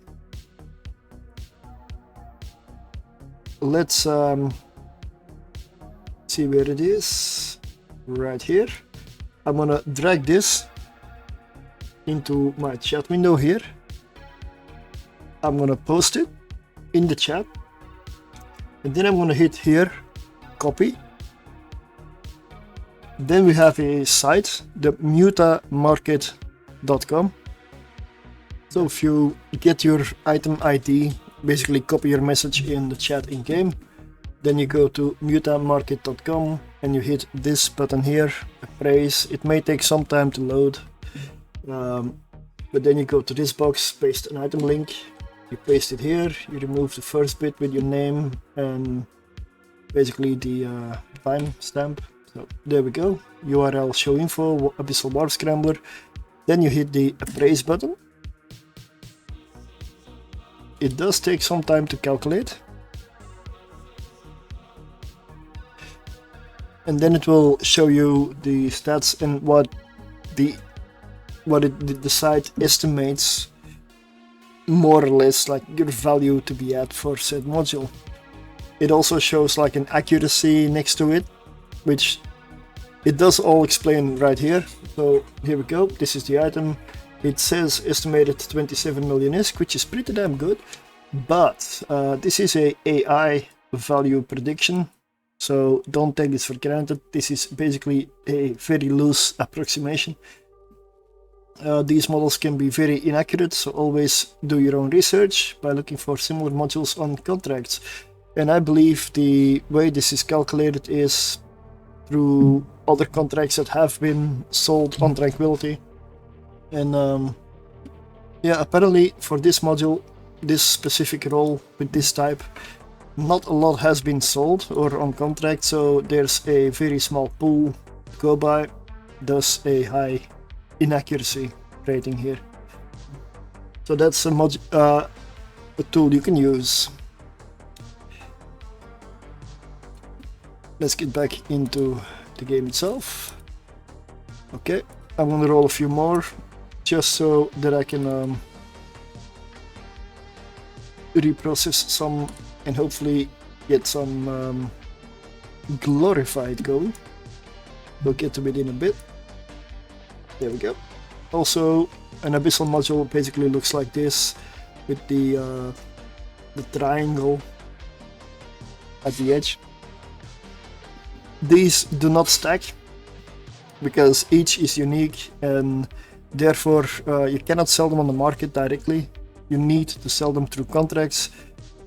let's see where it is. Right here. I'm gonna drag this into my chat window here. I'm gonna post it in the chat, and then I'm gonna hit here, copy. Then we have a site, the mutamarket.com. So if you get your item ID, basically copy your message in the chat in game, then you go to mutamarket.com and you hit this button here, appraise. It may take some time to load, but then you go to this box, paste an item link, you paste it here, you remove the first bit with your name and basically the time stamp. So there we go, URL show info, Abyssal Warp Scrambler. Then you hit the appraise button. It does take some time to calculate. And then it will show you the stats and what the site estimates more or less like your value to be at for said module. It also shows like an accuracy next to it, which it does all explain right here. So here we go, this is the item. It says estimated 27 million ISK, which is pretty damn good, but this is a AI value prediction, so don't take this for granted. This is basically a very loose approximation. These models can be very inaccurate, so always do your own research by looking for similar modules on contracts. And I believe the way this is calculated is through other contracts that have been sold on Tranquility. And yeah, apparently for this module, this specific role with this type, not a lot has been sold or on contract, so there's a very small pool to go by, thus a high inaccuracy rating here. So that's a tool you can use. Let's get back into the game itself. Okay, I'm gonna roll a few more just so that I can reprocess some and hopefully get some glorified going. We'll get to it in a bit. There we go. Also, an abyssal module basically looks like this, with the triangle at the edge. These do not stack because each is unique, and therefore you cannot sell them on the market directly. You need to sell them through contracts,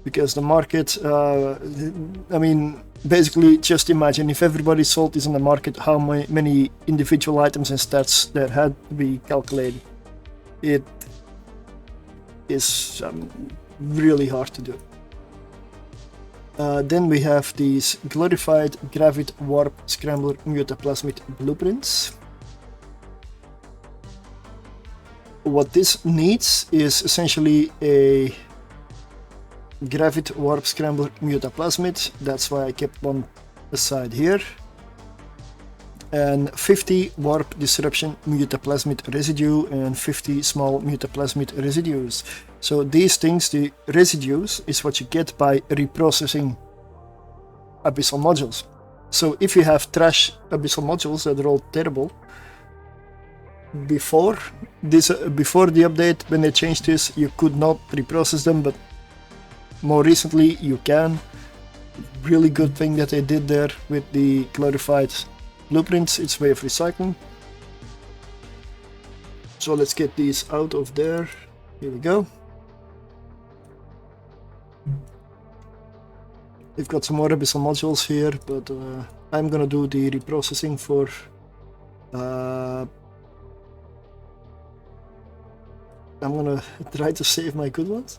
because the market, I mean, basically just imagine if everybody sold this on the market, how many individual items and stats that had to be calculated. It is really hard to do. Then we have these glorified Gravit Warp Scrambler Mutaplasmid blueprints. What this needs is essentially a Gravit Warp Scrambler Mutaplasmid, that's why I kept one aside here, and 50 Warp Disruption Mutaplasmid residue and 50 small Mutaplasmid residues. So these things, the residues, is what you get by reprocessing abyssal modules. So if you have trash abyssal modules that are all terrible, before the update, when they changed this, you could not reprocess them, but more recently you can. Really good thing that they did there with the glorified blueprints. It's a way of recycling. So let's get these out of there. Here we go. We've got some more abyssal modules here, but I'm gonna do the reprocessing for I'm gonna try to save my good ones.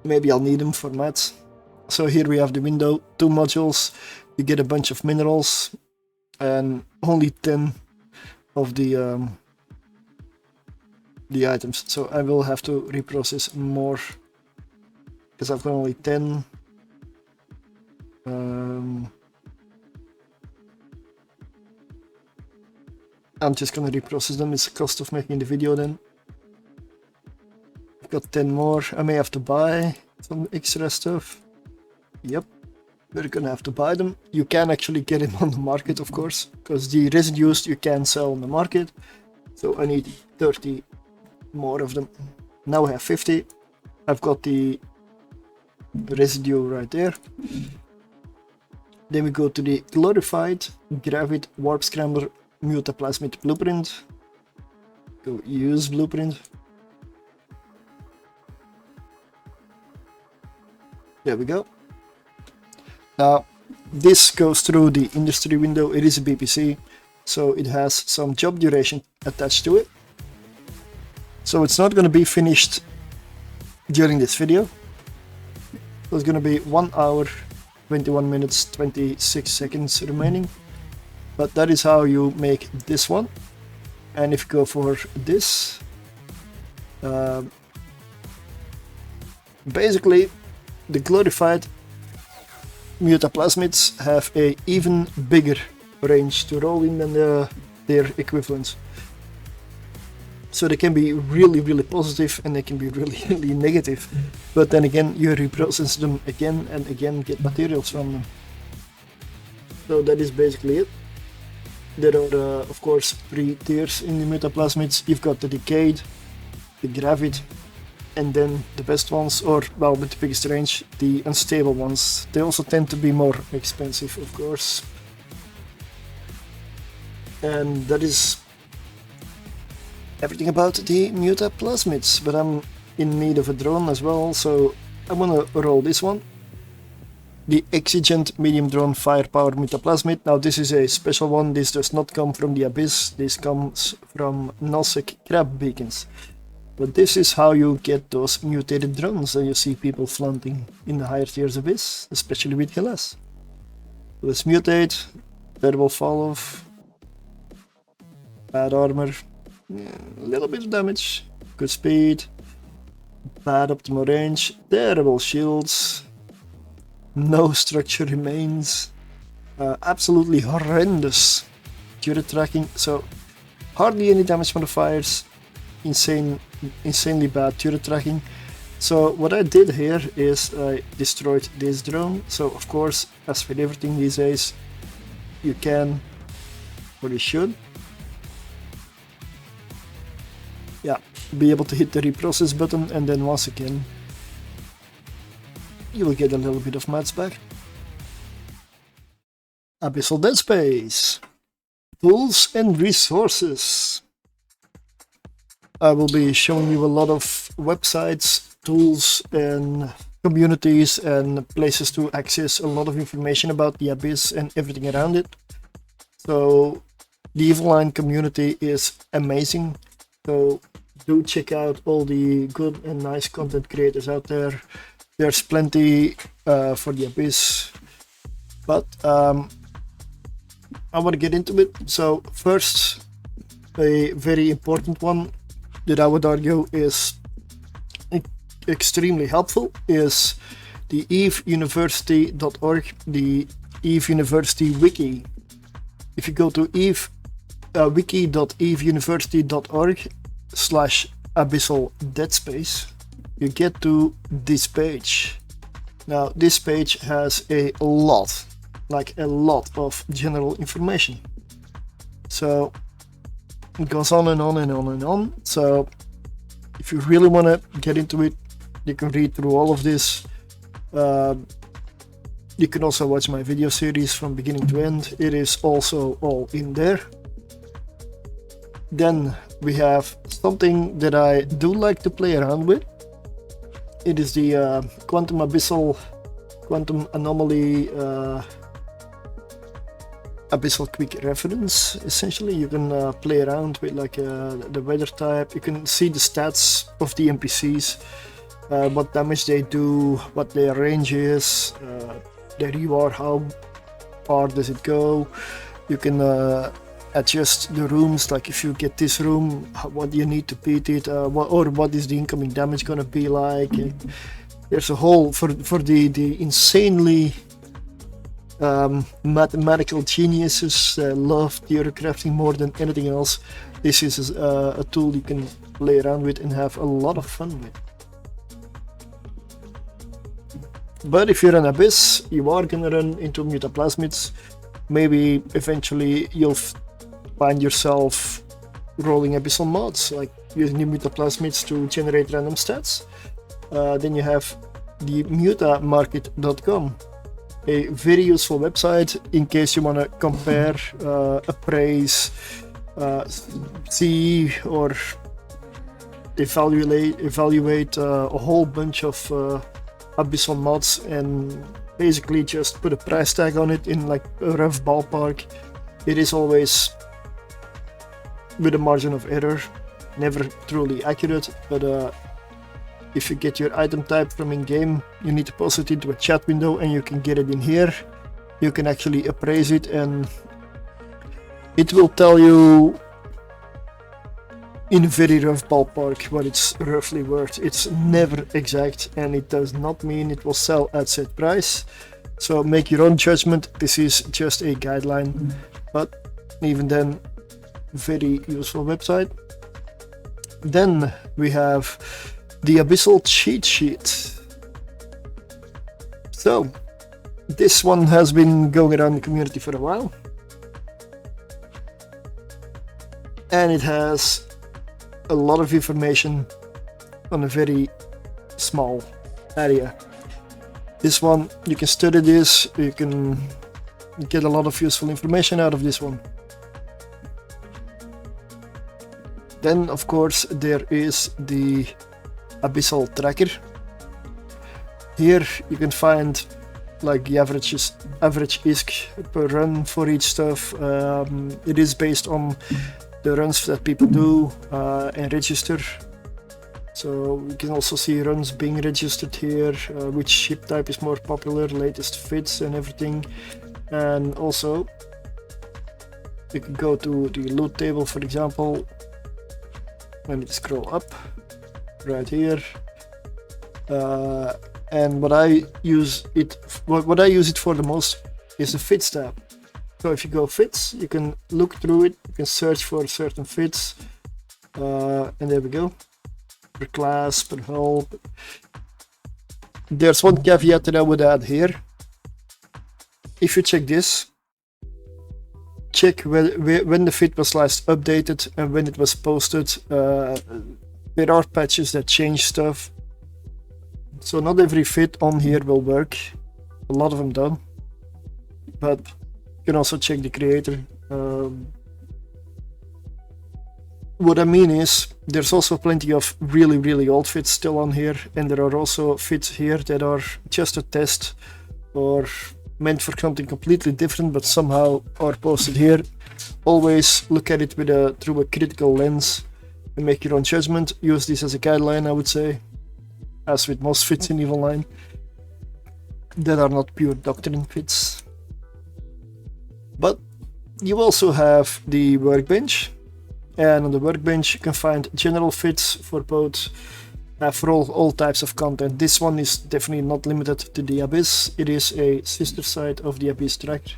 Maybe I'll need them for maths. So here we have the window, 2 modules, you get a bunch of minerals, and only 10 of the items. So I will have to reprocess more, because I've got only 10. I'm just gonna reprocess them, it's the cost of making the video then. I've got 10 more, I may have to buy some extra stuff. Yep, we're gonna have to buy them. You can actually get them on the market, of course, because the residues you can sell on the market. So I need 30 more of them. Now I have 50. I've got the residue right there. Then we go to the glorified gravid warp scrambler mutaplasmid blueprint. Go use blueprint. There we go. Now this goes through the industry window. It is a BPC, so it has some job duration attached to it. So it's not going to be finished during this video. So it's going to be 1 hour, 21 minutes, 26 seconds remaining. But that is how you make this one. And if you go for this, basically the glorified mutaplasmids have a even bigger range to roll in than their equivalents. So they can be really positive and they can be really negative. But then again, you reprocess them again and again, get materials from them. So that is basically it. There are of course 3 tiers in the mutaplasmids. You've got the decayed, the gravid, and then the best ones, or well, with the biggest range, the unstable ones. They also tend to be more expensive, of course. And that is everything about the mutaplasmids. But I'm in need of a drone as well, so I'm gonna roll this one. The exigent medium drone firepower mutaplasmid. Now this is a special one. This does not come from the Abyss. This comes from nullsec crab beacons. But this is how you get those mutated drones that you see people flaunting in the higher tiers Abyss, especially with LS. Let's mutate, terrible fall off, bad armor, a little bit of damage, good speed, bad optimal range, terrible shields, no structure remains, absolutely horrendous turret tracking, so hardly any damage modifiers, insanely bad turret tracking. So what I did here is I destroyed this drone. So of course, as with everything these days, you can, or you should, yeah, be able to hit the reprocess button, and then once again you will get a little bit of mats back. Abyssal Deadspace, tools and resources. I will be showing you a lot of websites, tools and communities and places to access a lot of information about the Abyss and everything around it. So the Evoline community is amazing, so do check out all the good and nice content creators out there. There's plenty for the Abyss, but I want to get into it. So first, a very important one that I would argue is extremely helpful is the eveuniversity.org, the Eve University wiki. If you go to wiki.eveuniversity.org/Abyssal Deadspace, you get to this page. Now this page has a lot of general information. So it goes on and on and on and on. So if you really want to get into it, you can read through all of this. You can also watch my video series from beginning to end. It is also all in there. Then we have something that I do like to play around with. It is the quantum anomaly Abyssal quick reference. Essentially you can play around with like the weather type. You can see the stats of the NPCs. what damage they do, what their range is, their reward, how far does it go. You can adjust the rooms, like if you get this room, what do you need to beat it, what is the incoming damage gonna be like. There's a whole, for the insanely mathematical geniuses love theory crafting more than anything else. This is a tool you can play around with and have a lot of fun with. But if you're an Abyss, you are gonna run into mutaplasmids. Maybe eventually you'll find yourself rolling Abyssal mods, like using the mutaplasmids to generate random stats. Then you have the mutamarket.com, a very useful website in case you want to compare, appraise, see or evaluate a whole bunch of Abyssal mods, and basically just put a price tag on it in like a rough ballpark. It is always with a margin of error, never truly accurate, but if you get your item type from in-game, you need to post it into a chat window and you can get it in here. You can actually appraise it and it will tell you in a very rough ballpark what it's roughly worth. It's never exact and it does not mean it will sell at set price. So make your own judgment. This is just a guideline, but even then, very useful website. Then we have the Abyssal cheat sheet. So this one has been going around the community for a while, and it has a lot of information on a very small area. This one, you can study this, you can get a lot of useful information out of this one. Then of course there is the Abyssal tracker. Here you can find like the average ISK per run for each stuff. It is based on the runs that people do and register. So you can also see runs being registered here, which ship type is more popular, latest fits and everything. And also you can go to the loot table, for example, and scroll up right here. And what I use it for the most is the fits tab. So if you go fits, you can look through it, you can search for certain fits, and there we go. Per class, per hull. There's one caveat that I would add here. If you check this, check when the fit was last updated and when it was posted. There are patches that change stuff, so not every fit on here will work. A lot of them don't, but you can also check the creator. What I mean is, there's also plenty of really old fits still on here, and there are also fits here that are just a test or meant for something completely different, but somehow are posted here. Always look at it with through a critical lens and make your own judgment. Use this as a guideline, I would say, as with most fits in EVE Online that are not pure doctrine fits. But you also have the workbench, and on the workbench you can find general fits for both for all types of content. This one is definitely not limited to the Abyss. It is a sister site of the Abyss tracker,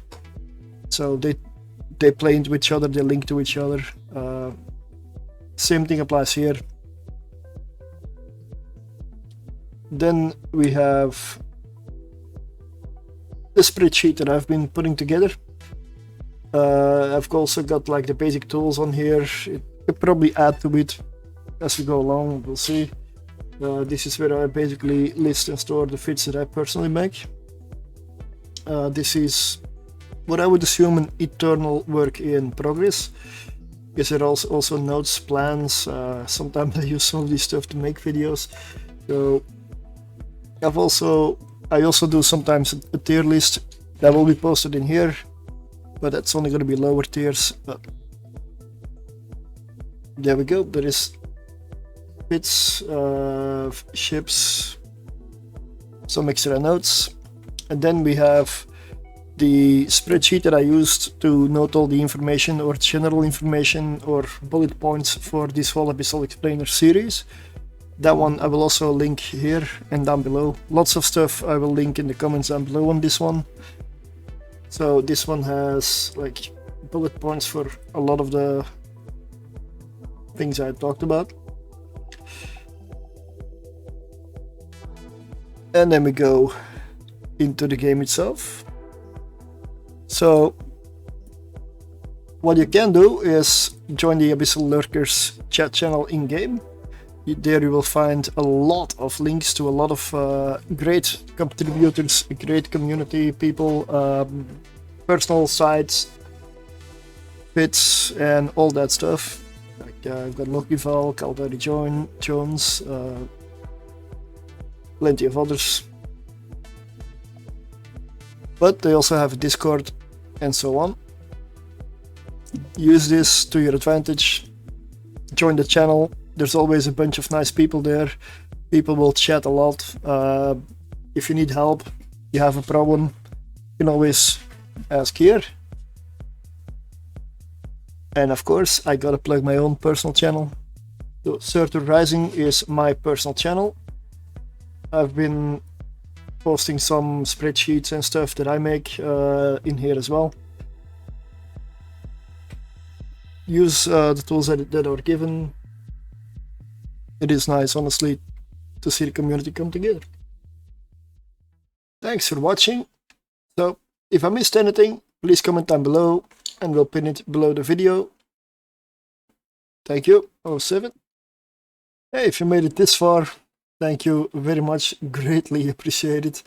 so they play into each other, they link to each other. Same thing applies here. Then we have the spreadsheet that I've been putting together. I've also got like the basic tools on here. It could probably add to it as we go along, we'll see. This is where I basically list and store the fits that I personally make. This is what I would assume an eternal work in progress, because there are also notes, plans. Sometimes I use some of this stuff to make videos. So I also do sometimes a tier list that will be posted in here, but that's only going to be lower tiers. But there we go. There is bits, ships, some extra notes. And then we have the spreadsheet that I used to note all the information or general information or bullet points for this whole Abyssal Explainer series. That one I will also link here and down below. Lots of stuff I will link in the comments down below on this one. So this one has like bullet points for a lot of the things I talked about. And then we go into the game itself. So what you can do is join the Abyssal Lurkers chat channel in game. There you will find a lot of links to a lot of great contributors, great community people, personal sites, bits, and all that stuff. Like I've got Lokival, Caldari Jones, plenty of others. But they also have a Discord and so on. Use this to your advantage. Join the channel. There's always a bunch of nice people there. People will chat a lot. If you need help, you have a problem, you can always ask here. And of course, I gotta plug my own personal channel. So Surtr Rising is my personal channel. I've been posting some spreadsheets and stuff that I make in here as well. Use the tools that are given. It is nice, honestly, to see the community come together. Thanks for watching. So, if I missed anything, please comment down below and we'll pin it below the video. Thank you. 07. Hey, if you made it this far, thank you very much. Greatly appreciated.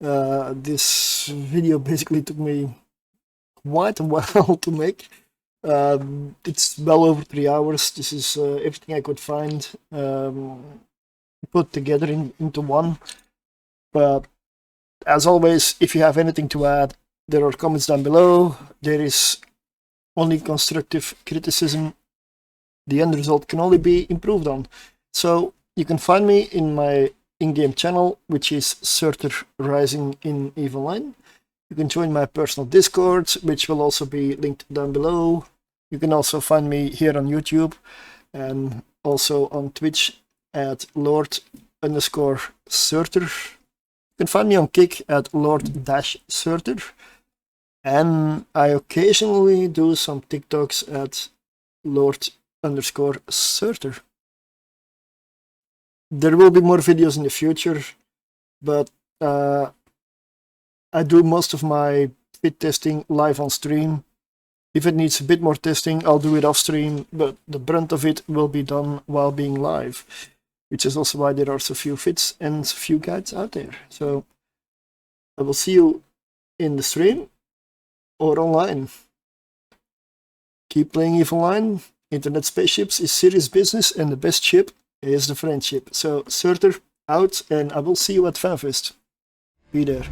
This video basically took me quite a while to make. It's well over 3 hours. This is everything I could find put together into one. But as always, if you have anything to add, there are comments down below. There is only constructive criticism. The end result can only be improved on. So you can find me in my in-game channel, which is Surtr Rising in EVE Online. You can join my personal Discord, which will also be linked down below. You can also find me here on YouTube and also on Twitch at Lord_Surtr. You can find me on Kick at Lord-Surtr. And I occasionally do some TikToks at Lord_Surtr. There will be more videos in the future, but I do most of my fit testing live on stream. If it needs a bit more testing, I'll do it off stream, but the brunt of it will be done while being live, which is also why there are so few fits and few guides out there. So I will see you in the stream or online. Keep playing EVE Online. Internet spaceships is serious business, and the best ship is the friendship. So Surtr out, and I will see you at FanFest. Be there.